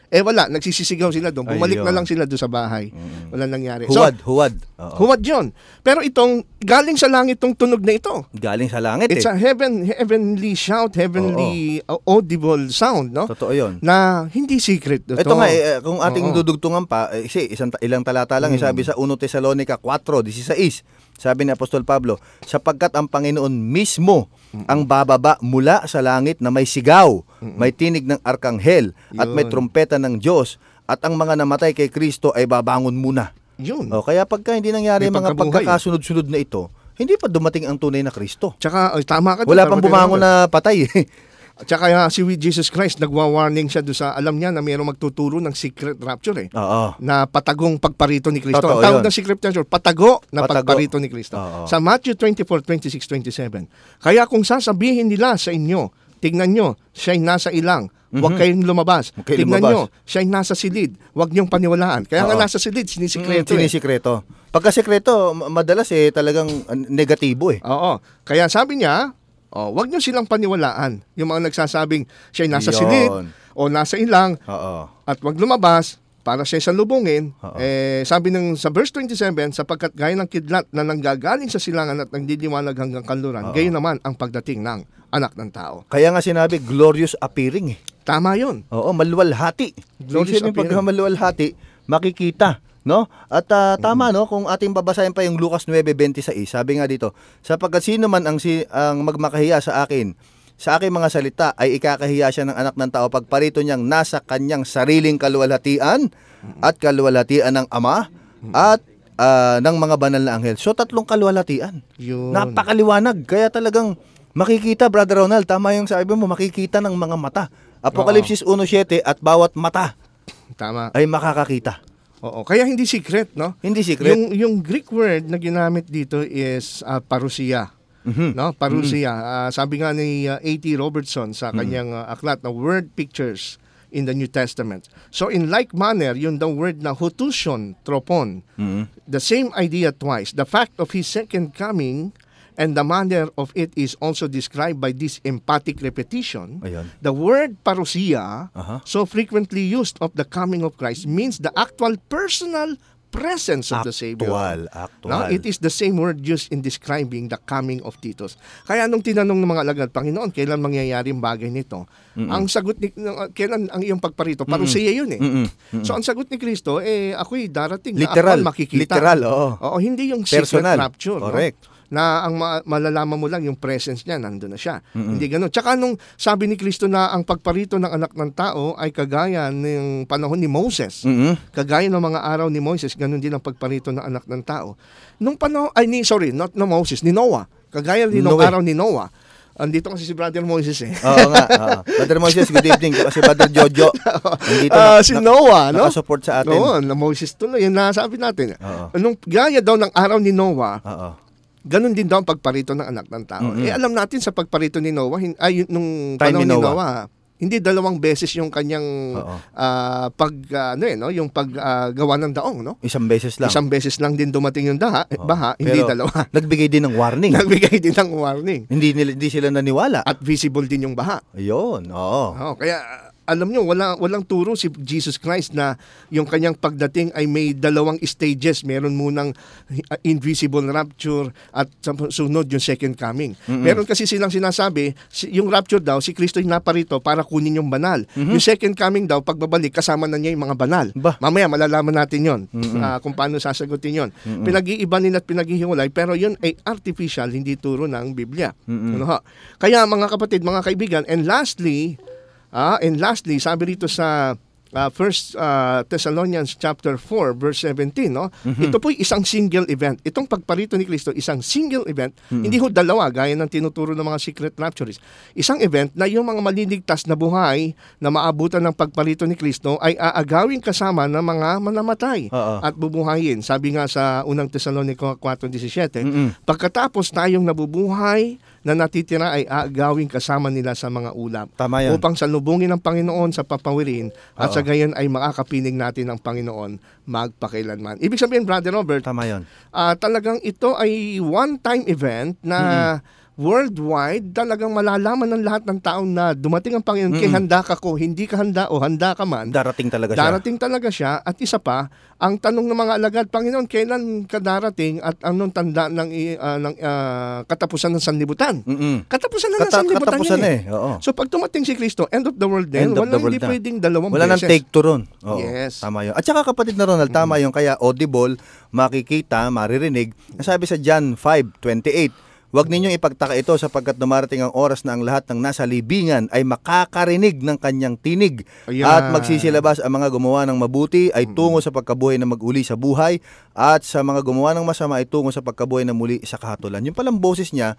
Wala, nagsisisigaw sila doon. Bumalik na Ayun. lang sila doon sa bahay. Walang nangyari. Huwad. Oo. Huwad yun. Pero itong, galing sa langit itong tunog na ito. Galing sa langit It's eh. a heavenly shout, heavenly audible sound, no? Totoo yun. Na hindi secret. Ito nga, kung ating Oo. dudugtungan pa, ilang talata lang, sabi sa 1 Tesalonica 4:16, sabi ni Apostol Pablo, sapagkat ang Panginoon mismo ang bababa mula sa langit na may sigaw, may tinig ng arkanghel, at may Yun. trumpeta ng Diyos, at ang mga namatay kay Kristo ay babangon muna. Yun. O, kaya pagka hindi nangyari May mga pagkabuhay. pagkakasunod-sunod na ito, hindi pa dumating ang tunay na Kristo. Tsaka, tama ka. Wala pang bumangon na patay eh. Tsaka si Jesus Christ, nagwa-warning siya doon sa, alam niya na mayroong magtuturo ng secret rapture eh. Oo. Na patagong pagparito ni Kristo. Totoo Ang tawag yun. ng secret rapture, patago na Patago. pagparito ni Kristo. Oo. Sa Matthew 24:26-27. Kaya kung sasabihin nila sa inyo, tignan nyo, siya'y nasa ilang, huwag kayong lumabas. Huwag kayong Tignan lumabas. nyo, siya'y nasa silid, huwag niyong paniwalaan. Kaya nga Oo. nasa silid, sinisikreto eh. Sinisikreto. Pagka sikreto, madalas talagang negatibo eh. Oo. Kaya sabi niya, wag niyo silang paniwalaan. Yung mga nagsasabing siya'y nasa Yun. silid o nasa ilang Oo. at wag lumabas para siya salubungin. Oo. Sabi sa verse 27, sapagkat gaya ng kidlat na nanggagaling sa silangan at nagdidiwanag hanggang kanluran, gayon naman ang pagdating ng anak ng tao. Kaya nga sinabi, glorious appearing eh. Tama yun. Oo, maluwalhati. Glorious Ibig sabihin, pagka appearing. maluwalhati, makikita. No? At tama no, kung ating babasahin pa yung Lucas 9:26, sabi nga dito, sapagkat sino man ang magmakahiya sa aking mga salita ay ikakahiya siya ng anak ng tao pagparito niyang nasa kanyang sariling kaluwalhatian at kaluwalhatian ng Ama at ng mga banal na anghel. So 3 kaluwalhatian. Yun. Napakaliwanag. Kaya talagang makikita, Brother Ronald, tama yung sabi mo, makikita ng mga mata. Apokalipsis 1:7, at bawat mata Tama. ay makakakita. Oo. Kaya hindi secret, no? Hindi secret. Yung Greek word na ginamit dito is parousia. No? Parousia. Sabi nga ni A.T. Robertson sa kanyang aklat na Word Pictures in the New Testament. So in like manner, yung the word na hutusion, tropon, the same idea twice. The fact of His second coming and the manner of it is also described by this emphatic repetition. Ayun. The word parousia, Aha. so frequently used of the coming of Christ, means the actual personal presence of the Savior. Actual. No, it is the same word used in describing the coming of Titus. Kaya nung tinanong ng mga alagad, Panginoon, kailan mangyayari ang bagay nito? Ang sagot ni kailan ang iyong pagparito? Parousia yun eh. So ang sagot ni Kristo, ako'y darating Literal. na makikita. Literal, oo. Oo, hindi yung secret Personal. rapture. Correct. No? Na ang malalaman mo lang yung presence niya, nandun na siya. Hindi ganun. Tsaka nung sabi ni Kristo na ang pagparito ng anak ng tao ay kagaya ng panahon ni Moses. Kagaya ng mga araw ni Moses, ganun din ang pagparito ng anak ng tao. Nung panahon, not Moses, ni Noah. Kagaya din ng Noe. araw ni Noah. Andito kasi si Brother Moses eh. Oo nga. Brother Moses, good evening. Kasi Brother Jojo. Nandito Si Noah, no? nakasupport sa atin. Oo, na Moses tuloy. Yung nasabi natin. Oo. Nung gaya daw ng araw ni Noah, Oo. ganun din daw ang pagparito ng anak ng tao. Alam natin sa pagparito ni Noah, nung Time panahon ni ni Noah. Noah, Hindi dalawang beses yung kanyang Oo. yung paggawa ng daong, no? Isang beses lang. Isang beses lang din dumating yung Oo. baha, hindi Pero dalawa. nagbigay din ng warning. Nagbigay din ng warning. Hindi sila naniwala. At visible din yung baha. Ayun, oo. Kaya alam nyo, walang turo si Jesus Christ na yung kanyang pagdating ay may dalawang stages. Meron munang invisible rapture at sunod yung second coming. Meron kasi silang sinasabi, yung rapture daw, si Kristo yung naparito para kunin yung banal. Yung second coming daw, pagbabalik, kasama na niya yung mga banal. Ba? Mamaya malalaman natin yon kung paano sasagutin yon. Pinag-iiba nila at pinaghihiwalay, pero yun ay artificial, hindi turo ng Biblia. Ano ho? Kaya mga kapatid, mga kaibigan, and lastly, sabi rito sa 1 Thessalonians chapter 4 verse 17, no? Ito po'y isang single event. Itong pagparito ni Kristo, isang single event, hindi ho dalawa gaya ng tinuturo ng mga secret raptures. Isang event na yung mga maliligtas na buhay na maabutan ng pagparito ni Kristo ay aagawin kasama ng mga manamatay at bubuhayin. Sabi nga sa unang Thessalonica 4:17, pagkatapos tayong nabubuhay na natitira ay aagawin kasama nila sa mga ulap. Tama yan. Upang salubungin ng Panginoon sa papawirin at sa gayon ay makakapiling natin ng Panginoon magpakailanman. Ibig sabihin, Brother Robert, Tama yan. talagang ito ay one-time event na worldwide, talagang malalaman ng lahat ng taong na dumating ang Panginoon, kaya handa ka ko, hindi ka handa o handa ka man. Darating talaga siya. Darating talaga siya. At isa pa, ang tanong ng mga alagad, Panginoon, kailan ka darating at anong tanda ng katapusan ng sanlibutan? Katapusan na ng sanlibutan Katapusan yun eh. Oo. So pag tumating si Kristo, end of the world din, End of the hindi world na. pwedeng dalawang Wala nang beses. take two ron. Oo. Yes. Tama yun. At saka kapatid na Ronald, tama yun. Kaya audible, makikita, maririnig. Nasabi sa John 5:28, huwag ninyong ipagtaka ito sapagkat dumarating ang oras na ang lahat ng nasa libingan ay makakarinig ng kanyang tinig. Ayan. At magsisilabas ang mga gumawa ng mabuti ay tungo sa pagkabuhay na mag-uli sa buhay at sa mga gumawa ng masama ay tungo sa pagkabuhay na muli sa kahatulan. Yung palang boses niya,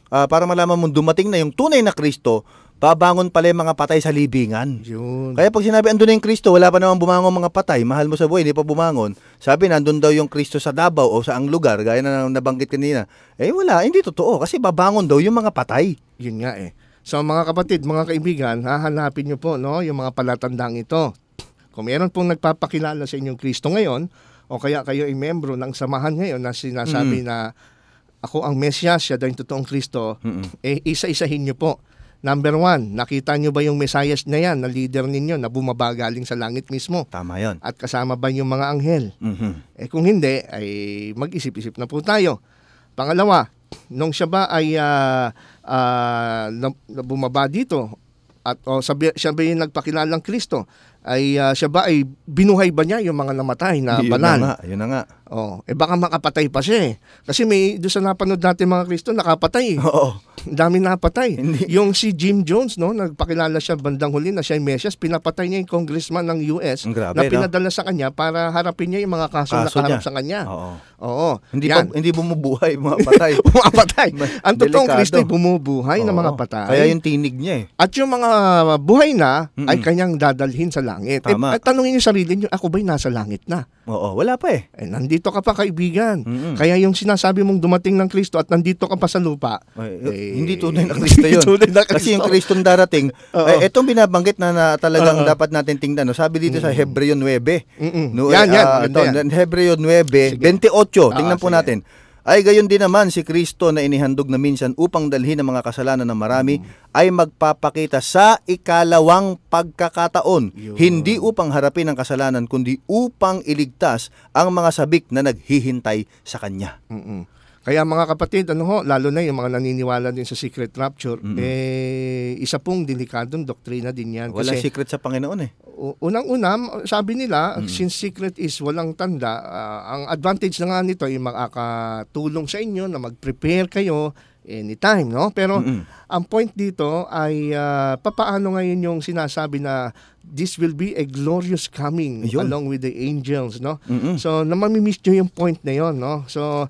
para malaman mong dumating na yung tunay na Kristo, babangon pala yung mga patay sa libingan. Yun. Kaya pag sinabi andun na yung Kristo, wala pa namang bumangon mga patay, mahal mo sa buhay, hindi pa bumangon. Sabi nandun daw yung Kristo sa Davao o sa ang lugar, gaya na nabanggit kanina. Wala, hindi totoo kasi babangon daw yung mga patay. Yun nga eh. So mga kapatid, mga kaibigan, hahanapin nyo po yung mga palatandang ito. Kung meron pong nagpapakilala sa inyong Kristo ngayon, o kaya kayo ay membro ng samahan ngayon na sinasabi na ako ang Mesyas, siya daw yung totoong Kristo, isa-isahin nyo po. Number 1, nakita nyo ba yung Mesayas na yan, na leader ninyo, na bumaba galing sa langit mismo? Tama yon. At kasama ba yung mga anghel? Kung hindi, ay mag-isip-isip na po tayo. Pangalawa, nung siya ba ay bumaba dito, at siya ba yung nagpakilalang Kristo, ay siya ba ay binuhay ba niya yung mga namatay na banal? Yun na nga. Baka makapatay pa siya eh. Kasi doon sa napanood natin mga Kristo, nakapatay eh. Oo. Dami napatay. Hindi. Yung si Jim Jones, nagpakilala siya bandang huli na siya ay Mesias, pinapatay niya yung congressman ng US Grabe, na pinadala sa kanya para harapin niya yung mga kaso na nakaharap niya. sa kanya. Oo. Hindi Yan. hindi bumubuhay mga patay. Pumapatay. Ang totoong Delikado. Kristo ay bumubuhay ng mga Oo. patay. Kaya yung tinig niya eh. At yung mga buhay na ay kanyang dadalhin sa langit. Tama. Tanungin niyo sarili niyo, ako ba'y nasa langit na? Oo, wala pa eh. Nandito ka pa kaibigan. Kaya yung sinasabi mong dumating ng Kristo at nandito ka pa sa lupa, Hindi tunay na Kristo yun. tunay na Kristo. Kasi yung Kristong darating, Oo. itong binabanggit na talagang dapat natin tingnan. No? Sabi dito sa Hebreo 9. No, Yan, maganda yan. Hebreo 9, 28. Tingnan po sige. natin. Ay gayon din naman si Kristo na inihandog na minsan upang dalhin ang mga kasalanan ng marami ay magpapakita sa ikalawang pagkakataon. Hindi upang harapin ang kasalanan kundi upang iligtas ang mga sabik na naghihintay sa Kanya. Kaya mga kapatid, lalo na yung mga naniniwala din sa secret rapture, isa pong delikadong doktrina din yan. Walang Kasi secret sa Panginoon eh. unang-una, sabi nila, since secret is walang tanda, ang advantage na nga nito ay makakatulong sa inyo na mag-prepare kayo anytime, no? Pero ang point dito ay papaano ngayon yung sinasabi na this will be a glorious coming Ayun. along with the angels, no? So, namamimiss nyo yung point na yon, no? So,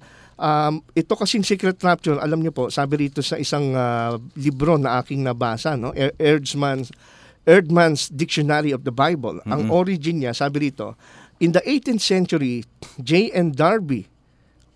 ito kasing secret rapture, alam niyo po, sabi rito sa isang libro na aking nabasa, no? Erdman's Dictionary of the Bible. Ang origin niya, sabi rito, in the 18th century, J.N. Darby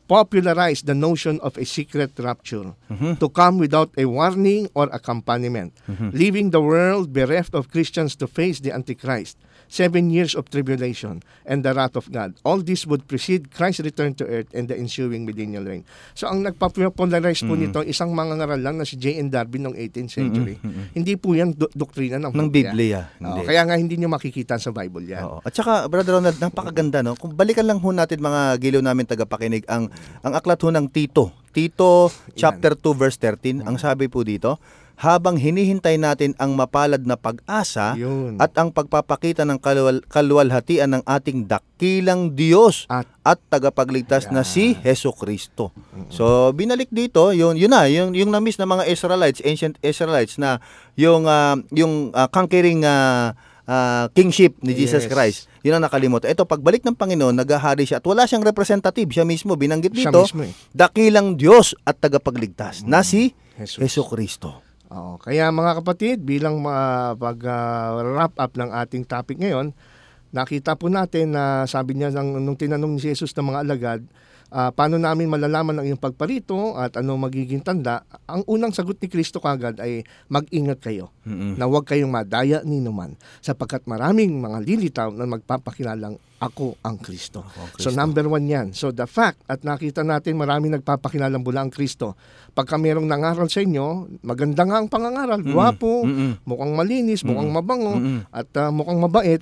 popularized the notion of a secret rapture to come without a warning or accompaniment, leaving the world bereft of Christians to face the Antichrist, 7 years of tribulation, and the wrath of God. All this would precede Christ's return to earth and the ensuing millennial reign. So ang nagpopularize po nito, isang mangangaral lang na si J.N. Darby noong 18th century. Hindi po yan doktrina ng Biblia. Hindi. Kaya nga hindi nyo makikita sa Bible yan. Oo. At saka, Brother Ronald, napakaganda, no? Kung balikan lang ho natin mga giliw namin tagapakinig, ang aklat ho ng Tito. Tito chapter 2 verse 13, ang sabi po dito, habang hinihintay natin ang mapalad na pag-asa Yun. at ang pagpapakita ng kaluwalhatian ng ating dakilang Diyos at tagapagligtas na si Hesus Kristo. So binalik dito, yung na-miss na mga Israelites, ancient Israelites na yung conquering kingship ni Jesus Christ. Yun ang nakalimutan. Ito, pagbalik ng Panginoon, naghahari siya at wala siyang representative. Siya mismo, binanggit dito, dakilang Diyos at tagapagligtas na si Hesus Kristo. Kaya mga kapatid, bilang pag-wrap up ng ating topic ngayon, nakita po natin na sabi niya nung tinanong ni Jesus ng mga alagad, paano namin malalaman ang iyong pagparito at ano magiging tanda, ang unang sagot ni Kristo kagad ay mag-ingat kayo na huwag kayong madaya ni numan sapagkat maraming mga lilitaw na magpapakilalang ako ang Kristo. So number 1 yan. So the fact at nakita natin maraming nagpapakilalang bula ang Kristo. Pagka merong nangaral sa inyo, maganda nga ang pangangaral, gwapo, mukhang malinis, mukhang mabango, at mukhang mabait.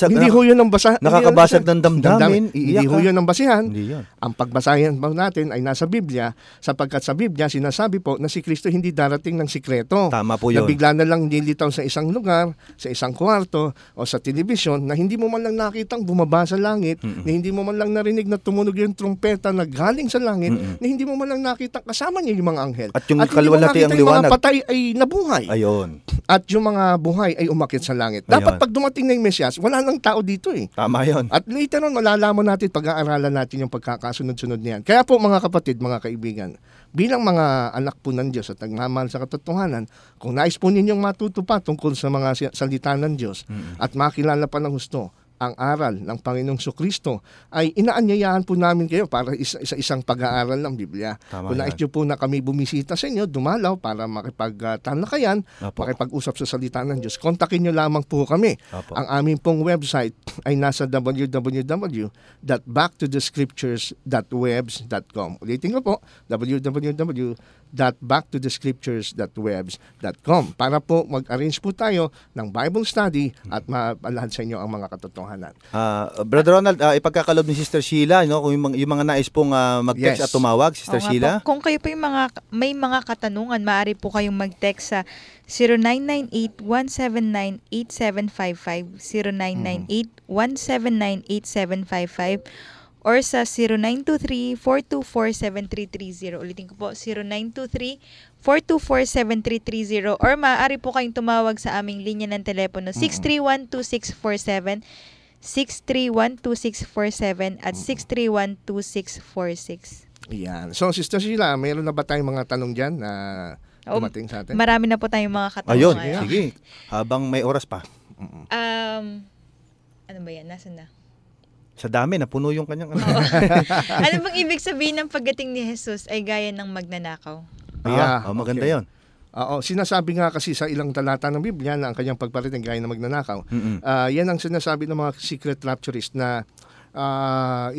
Hindi ho yun ang nakakabasag ng damdamin. Hindi ho yun ang basihan. Hindi yun. Ang pagbasayan natin ay nasa Biblia, sapagkat sa Biblia sinasabi po na si Kristo hindi darating ng sikreto. Tama po yun. Na bigla na lang nilitaw sa isang lugar, sa isang kwarto, o sa telebisyon, na hindi mo man lang nakitang bumaba sa langit, na hindi mo man lang narinig na tumunog yung trumpeta na galing sa langit, na hindi mo man lang nakitang kasama niya yung mga anghel. At yung kaluwalhati ang liwanag. Yung mga patay ay nabuhay. Ayun. At yung mga buhay ay umakyat sa langit. Dapat pag dumating na yung Mesyas, wala nang tao dito eh. Tama yun. At later on, malalaman natin, pag-aaralan natin yung pagkakasunod-sunod niyan. Kaya po mga kapatid, mga kaibigan, bilang mga anak po ng Diyos at nagmamahal sa katotohanan, kung nais po ninyong matuto pa tungkol sa mga salita ng Diyos at makilala pa ng gusto ang aral ng Panginoong Kristo, ay inaanyayahan po namin kayo para sa isang pag-aaral ng Biblia. Kung nais nyo po na kami bumisita sa inyo, dumalaw para makipagtalakayan, makipag-usap sa salita ng Diyos, kontakin nyo lamang po kami. Ang aming pong website ay nasa www.backtothescriptures.webs.com. Ulitin ko po, www.backtothescriptures.webs.com para po mag-arrange po tayo ng Bible study at mapalahad sa inyo ang mga katotohanan. Brother Ronald, ipagkakalob ni Sister Sheila, no, kung yung mga nais pong mag-text at tumawag, Sister Sheila. Kung kayo po may mga katanungan, maaari po kayong mag-text sa 0998-179-8755, 0998-179-8755, or sa 0923-424-7330. Ulitin ko po, 0923-424-7330, or maaari po kayong tumawag sa aming linya ng telepono 631-2647, 631-2647 at 631-2646. Yan. So, Sister Sheila, mayroon na ba tayong mga tanong dyan na dumating sa atin? Marami na po tayong mga katanungan. Ayun, sige. Habang may oras pa. Ano ba yan? Nasaan na? Sa dami, napuno yung kanyang ano. Ano bang ibig sabihin ng pagdating ni Jesus ay gaya ng magnanakaw? Maganda yon. Sinasabi nga kasi sa ilang talata ng Biblia na ang kanyang pagparating gaya ng magnanakaw. Yan ang sinasabi ng mga secret rapturist na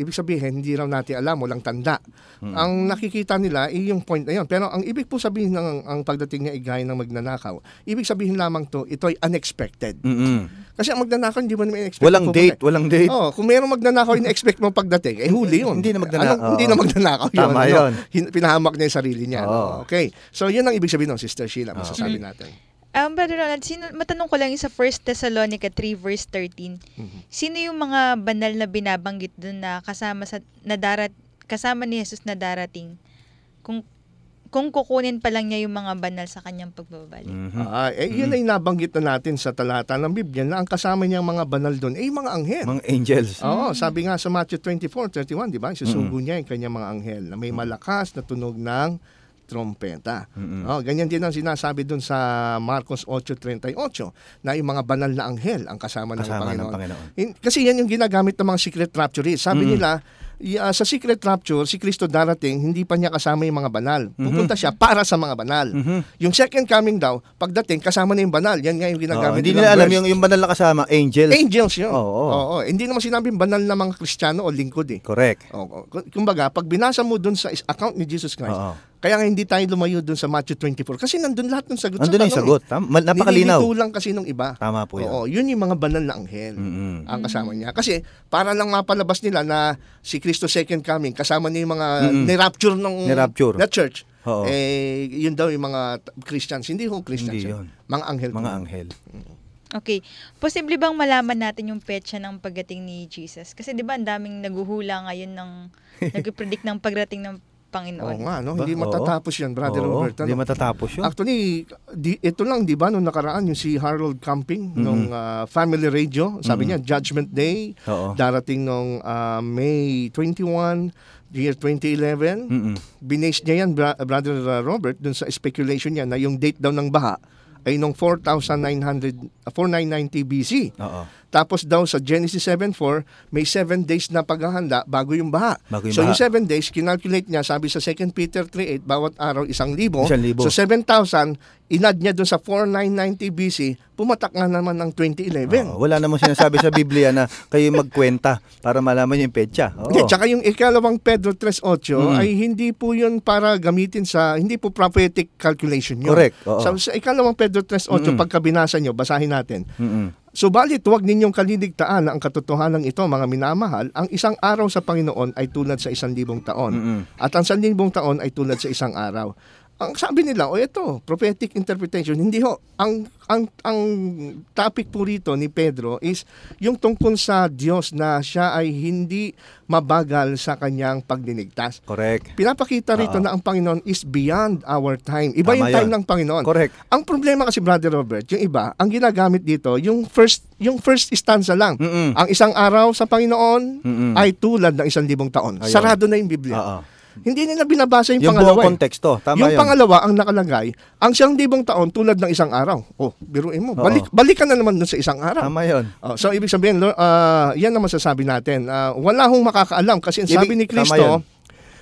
ibig sabihin, hindi raw natin alam, walang tanda. Ang nakikita nila ay yung point na yun. Pero ang ibig po sabihin ng ang pagdating niya ay gaya ng magnanakaw, ibig sabihin lamang to, ito ay unexpected. Kasi ang magnanakaw, hindi mo naman in-expect. Walang date. Kung mayroong magnanakaw, in-expect mo pagdating, huli yun. Hindi na magnanakaw. Hindi na magnanakaw yun. Tama yun. Pinahamak niya yung sarili niya. Okay. So, yun ang ibig sabihin ng Sister Sheila, masasabi natin. Brother Ronald, matanong ko lang yung sa 1 Thessalonica 3 verse 13. Sino yung mga banal na binabanggit doon na kasama ni Jesus na darating? Kung kukunin pa lang niya yung mga banal sa kanyang pagbabalik. Yun ay nabanggit na natin sa talata ng Biblia na ang kasama niyang mga banal doon ay mga anghel. Mga angels. Sabi nga sa Matthew 24:31, di ba? Susugo niya yung kanyang mga anghel na may malakas na tunog ng trompeta. Ganyan din ang sinasabi doon sa Marcos 8:38 na yung mga banal na anghel ang kasama ng Panginoon. Kasi yan yung ginagamit ng mga secret rapturists. Sabi nila, Sa secret rapture, si Kristo darating, hindi pa niya kasama yung mga banal. Pupunta siya para sa mga banal. Yung second coming daw, pagdating, kasama na yung banal. Yan nga yung ginagamit. Hindi nilang nila alam verse. yung banal na kasama, angels. Angels yun. Oo. Hindi naman sinabing banal na mga Kristiyano o lingkod eh. Correct. Kumbaga, pag binasa mo dun sa account ni Jesus Christ, kaya nga hindi tayo lumayo dun sa Matthew 24 kasi nandun lahat ng sagot Nandun na yung sagot. Napakalinaw. Nililito lang kasi nung iba. Tama po yun. Yun yung mga banal na anghel ang kasama niya. Kasi para lang mapalabas nila na si Kristo second coming, kasama niya yung mga ni-rapture na church. Oo. Yun daw yung mga Christians. Hindi ho Christians. Hindi yun. Mga anghel. Mga anghel. Okay. Posible bang malaman natin yung petsa ng pagdating ni Jesus? Kasi di ba ang daming naguhula ngayon ng nag-predict ng pagdating ng Panginoon. Oo nga, no? Hindi matatapos yan, Brother Robert. Hindi matatapos yun. Actually, ito lang, di ba, nung nakaraan, yung si Harold Camping, nung Family Radio, sabi niya, Judgment Day, darating nung May 21, year 2011. Binase niya yan, Brother Robert, dun sa speculation niya na yung date daw ng baha ay nung 4,990 BC. Tapos daw sa Genesis 7:4, may 7 days na paghahanda bago yung baha. Yung 7 days, kinalculate niya, sabi sa 2 Peter 3:8, bawat araw 1,000. So 7,000, inad niya dun sa 4,990 BC, pumatak nga naman ng 2011. Wala namang sinasabi sa Biblia na kayo magkwenta para malaman yung petsa. Tsaka yung ikalawang Pedro 3:8 ay hindi po yun para gamitin hindi po prophetic calculation yun. Correct. Sa ikalawang Pedro 3:8, pagka binasa nyo, basahin natin. Subalit huwag ninyong kaliligtaan na ang katotohanan ito, mga minamahal, ang isang araw sa Panginoon ay tulad sa 1,000 taon. At ang 1,000 taon ay tulad sa isang araw. Ang sabi nila, ito, prophetic interpretation. Hindi ho. Ang topic po rito ni Pedro is yung tungkol sa Diyos na siya ay hindi mabagal sa kanyang pagdiligtas. Correct. Pinapakita rito na ang Panginoon is beyond our time. Iba yung time ng Panginoon. Correct. Ang problema kasi, Brother Robert, yung iba, ang ginagamit dito, yung first stanza lang. Ang isang araw sa Panginoon ay tulad ng 1,000 taon. Ayun. Sarado na yung Biblia. Hindi nila binabasa yung Yung pangalawa. buong konteksto. Tama yung yun. pangalawa, ang nakalagay, ang 1,000 taon tulad ng isang araw. Biruin mo. Balikan na naman dun sa isang araw. Tama yun. So, ibig sabihin, yan ang masasabi natin. Wala hong makakaalam kasi sabi ni Kristo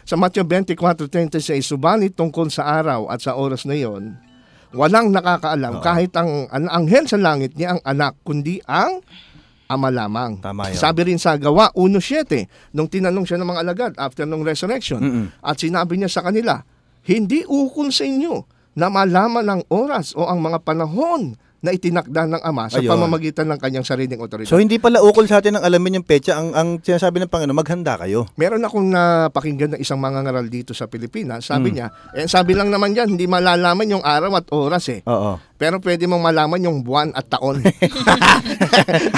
sa Matthew 24:36, subalit tungkol sa araw at sa oras na yon, walang nakakaalam kahit ang anghel sa langit niya ang anak, kundi ang Ama lamang. Tama yun. Sabi rin sa Gawa 1:7, nung tinanong siya ng mga alagad after nung resurrection, at sinabi niya sa kanila, hindi ukol sa inyo na malaman ang oras o ang mga panahon na itinakda ng Ama sa pamamagitan ng kanyang sariling otoridad. So hindi pala ukol sa atin ang alamin yung petsa. Ang sinasabi ng Panginoon, maghanda kayo. Meron akong napakinggan na isang mangangaral dito sa Pilipinas. Sabi niya, sabi lang naman yan, hindi malalaman yung araw at oras eh. Pero pwede mong malaman yung buwan at taon.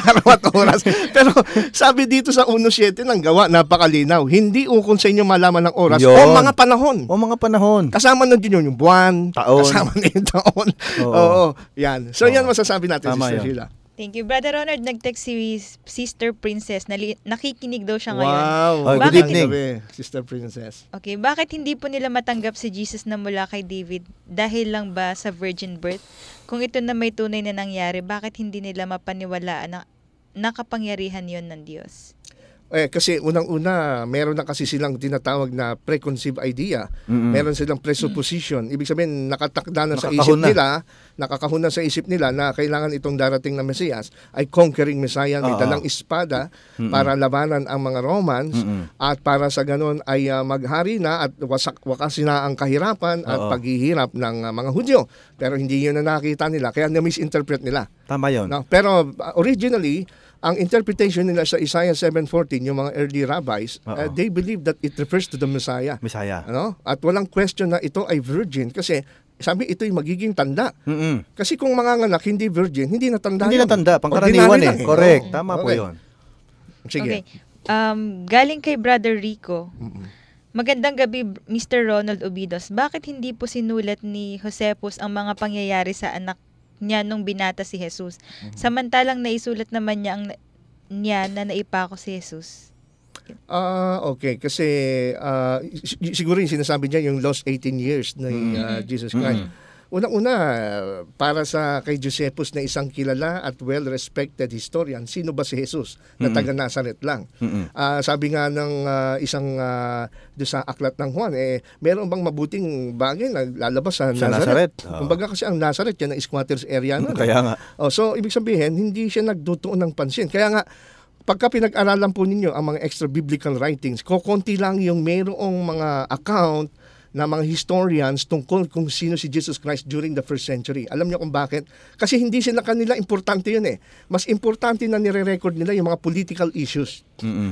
Araw at oras. Pero sabi dito sa 1:7 ng Gawa, napakalinaw. Hindi ukol sa inyo malaman ng oras o mga panahon. Kasama na din yun yung buwan, taon. Kasama na yung taon. Oo. Yan. So yan masasabi natin, Tama Sister yun. Sheila. Thank you. Brother Ronald, nag-text si Sister Princess. Nakikinig daw siya ngayon. Wow. Good evening. Sister Princess. Okay, bakit hindi po nila matanggap si Jesus na mula kay David? Dahil lang ba sa virgin birth? Kung ito na may tunay na nangyari, bakit hindi nila mapaniwalaan na nakapangyarihan yon ng Diyos? Kasi unang-una, meron na kasi silang tinatawag na preconceived idea. Meron silang presupposition. Ibig sabihin, nakakahon na sa isip nila na kailangan itong darating na Mesiyas ay conquering Messiah, may dalang espada para labanan ang mga Romans at para sa ganon ay maghari na at wakasin na ang kahirapan at paghihirap ng mga Hudyo. Pero hindi yun na nakita nila, kaya na-misinterpret nila. Tama yun. No? Pero originally, ang interpretation nila sa Isaiah 7:14, yung mga early rabbis, they believe that it refers to the Messiah. Ano? At walang question na ito ay virgin kasi sabi ito'y magiging tanda. Kasi kung manganganak hindi virgin, hindi natanda. Hindi natanda, pangkaraniwan eh. Correct, tama po yun. Sige. Okay. Galing kay Brother Rico. Magandang gabi, Mr. Ronald Obidos. Bakit hindi po sinulat ni Josepus ang mga pangyayari sa anak niya nung binata si Jesus? Samantalang naisulat naman niya na naipako si Jesus. Okay. Kasi siguro yung sinasabi niya yung lost 18 years ni Jesus Christ. Unang-una, para sa kay Josephus na isang kilala at well-respected historian, sino ba si Jesus na taga Nazareth lang? Sabi nga ng isang doon sa aklat ng Juan, meron bang mabuting bagay na lalabas sa Nazareth? Kumbaga kasi ang Nazareth, yan ang squatters area na. Kaya nga. So, ibig sabihin, hindi siya nagtutuon ng pansin. Kaya nga, pagka pinag-aralan po ninyo ang mga extra-biblical writings, kukunti lang yung mayroong mga account na mga historians tungkol kung sino si Jesus Christ during the first century. Alam niyo kung bakit? Kasi hindi sila kanila importante yun eh. Mas importante na nire-record nila yung mga political issues.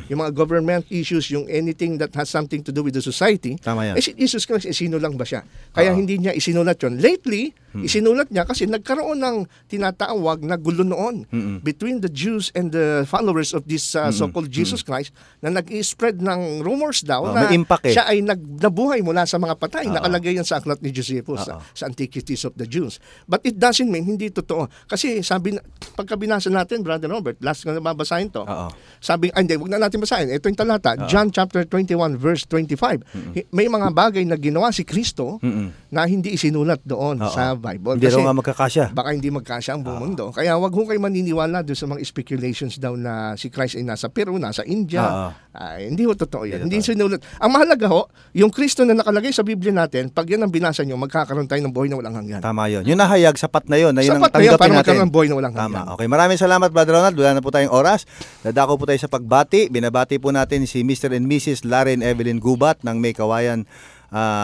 Yung mga government issues, yung anything that has something to do with the society. Tama yan. Si Jesus Christ, sino lang ba siya? Kaya hindi niya isinulat yun. Lately, isinulat niya kasi nagkaroon ng tinatawag na gulo noon between the Jews and the followers of this so-called Jesus Christ na nag-spread ng rumors daw na may impact siya ay nabuhay mula sa mga patay. Nakalagay yan sa aklat ni Josephus sa Antiquities of the Jews. But it doesn't mean hindi totoo. Kasi sabi, pagka binasa natin, Brother Robert, last ko na babasahin to, sabi, hindi, huwag na natin basahin. Ito yung talata, John chapter 21 verse 25. May mga bagay na ginawa si Kristo na hindi isinulat doon sa Bible. Hindi Kasi raw nga magkakasya. Baka hindi magkasya ang buong mundo. Kaya wag ho kayo maniniwala doon sa mga speculations daw na si Christ ay nasa Peru, nasa India. Hindi ho totoo yan. Hindi sinulat. Ang mahalaga ho, yung Kristo na nakalagay sa Biblia natin, pag yan ang binasa nyo, magkakaroon tayo ng buhay na walang hanggan. Tama yun. Yung nahayag, sapat na yun. Na yun Sapat ang na yan para tanggapin magkaroon natin. ng buhay na walang hanggan. Tama. Okay, maraming salamat, Brother Ronald. Wala na po tayong oras. Dadako po tayo sa pagbati. Binabati po natin si Mr. and Mrs. Laren Evelyn Gubat ng May Kawayan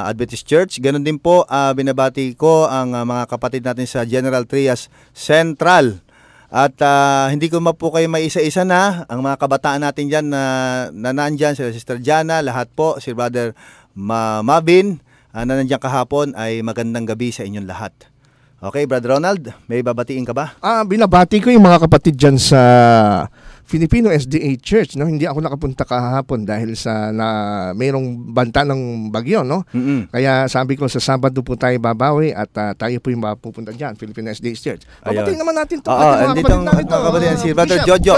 Adventist Church. Ganon din po, binabati ko ang mga kapatid natin sa General Trias Central. At hindi ko po kayo maisa-isa na ang mga kabataan natin dyan na nandyan, sila Sister Jana, lahat po, si Brother Mavin, na nandyan kahapon, ay magandang gabi sa inyong lahat. Okay, Brother Ronald, may babatiin ka ba? Binabati ko yung mga kapatid dyan sa Filipino SDA Church, no? Hindi ako nakapunta kahapon dahil sa mayroong banta ng bagyo, no? Kaya sabi ko sa Sabado po tayo babawi at tayo po yung mapupunta diyan, Filipino SDA Church. Papatiin naman natin to. Andito ang kapatid si Brother Jojo.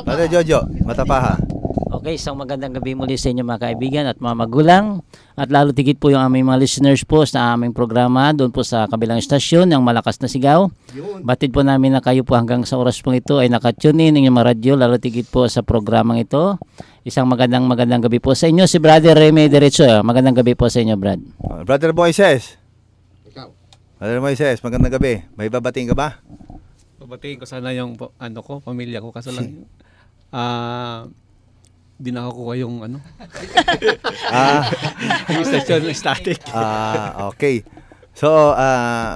Brother Jojo, Matapaha. Okay, isang magandang gabi muli sa inyo mga kaibigan at mga magulang. At lalo tigit po yung aming mga listeners po sa aming programa doon po sa kabilang estasyon, yung Malakas na Sigaw. Batid po namin na kayo po hanggang sa oras pong ito ay nakatune in ng inyong radyo, lalo tigit po sa programang ito. Isang magandang gabi po sa inyo. Si Brother Remy Derecho, magandang gabi po sa inyo, Brad. Brother Moises. Brother Moises, magandang gabi. May babatiin ka ba? Babatiin ko sana yung pamilya ko kaso lang di nakakuha yung yung station static. Okay. So,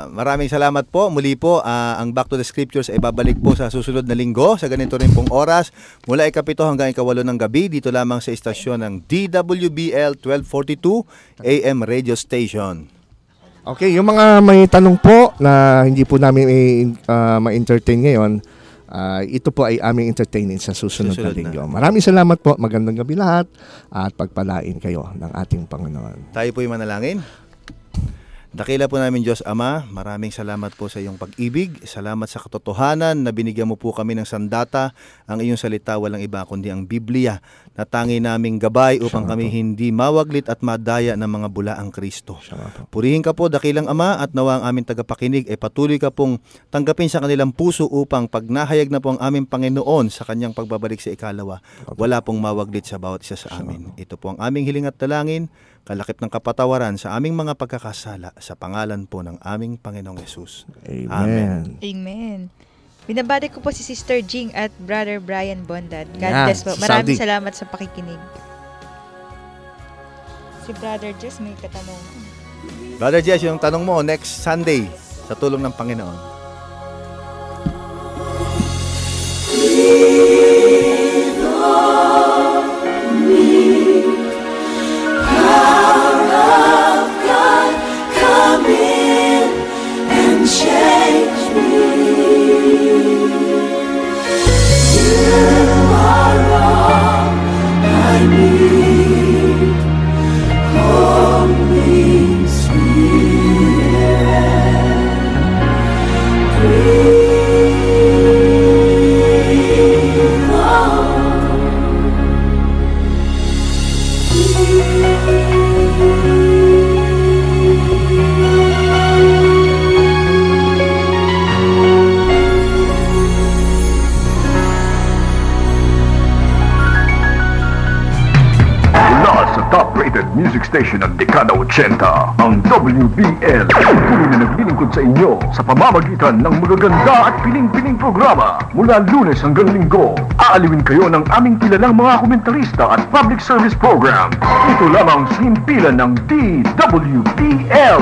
maraming salamat po. Muli po, ang Back to the Scriptures ay babalik po sa susunod na linggo sa ganito rin pong oras. Mula 7 hanggang 8 ng gabi, dito lamang sa istasyon ng DWBL 1242 AM Radio Station. Okay, yung mga may tanong po na hindi po namin ma-entertain ngayon, ito po ay aming entertaining sa susunod na linggo. Maraming salamat po. Magandang gabi lahat at pagpalain kayo ng ating Panginoon. Tayo po yung manalangin. Dakila po namin Diyos Ama, maraming salamat po sa iyong pag-ibig. Salamat sa katotohanan na binigyan mo po kami ng sandata. Ang iyong salita walang iba kundi ang Biblia na tangi naming gabay upang kami hindi mawaglit at madaya ng mga bulaang Kristo. Purihin ka po dakilang Ama at nawa ang aming tagapakinig ay patuloy ka pong tanggapin sa kanilang puso upang pag nahayag na po ang aming Panginoon sa kanyang pagbabalik sa ikalawa, wala pong mawaglit sa bawat isa sa amin. Ito po ang aming hiling at dalangin, kalakip ng kapatawaran sa aming mga pagkakasala sa pangalan po ng aming Panginoong Yesus. Amen. Amen. Binabati ko po si Sister Jing at Brother Brian Bondad. God bless po. Maraming salamat sa pakikinig. Si Brother Jess may katanungan. Brother Jess, yung tanong mo next Sunday sa tulong ng Panginoon. top-rated music station ng dekada 80, ang WBL. Tuloy na naglilingkod sa inyo sa pamamagitan ng magaganda at piling-piling programa. Mula Lunes hanggang Linggo, aaliwin kayo ng aming kilalang mga komentarista at public service program. Ito lamang sa himpilan ng DWBL.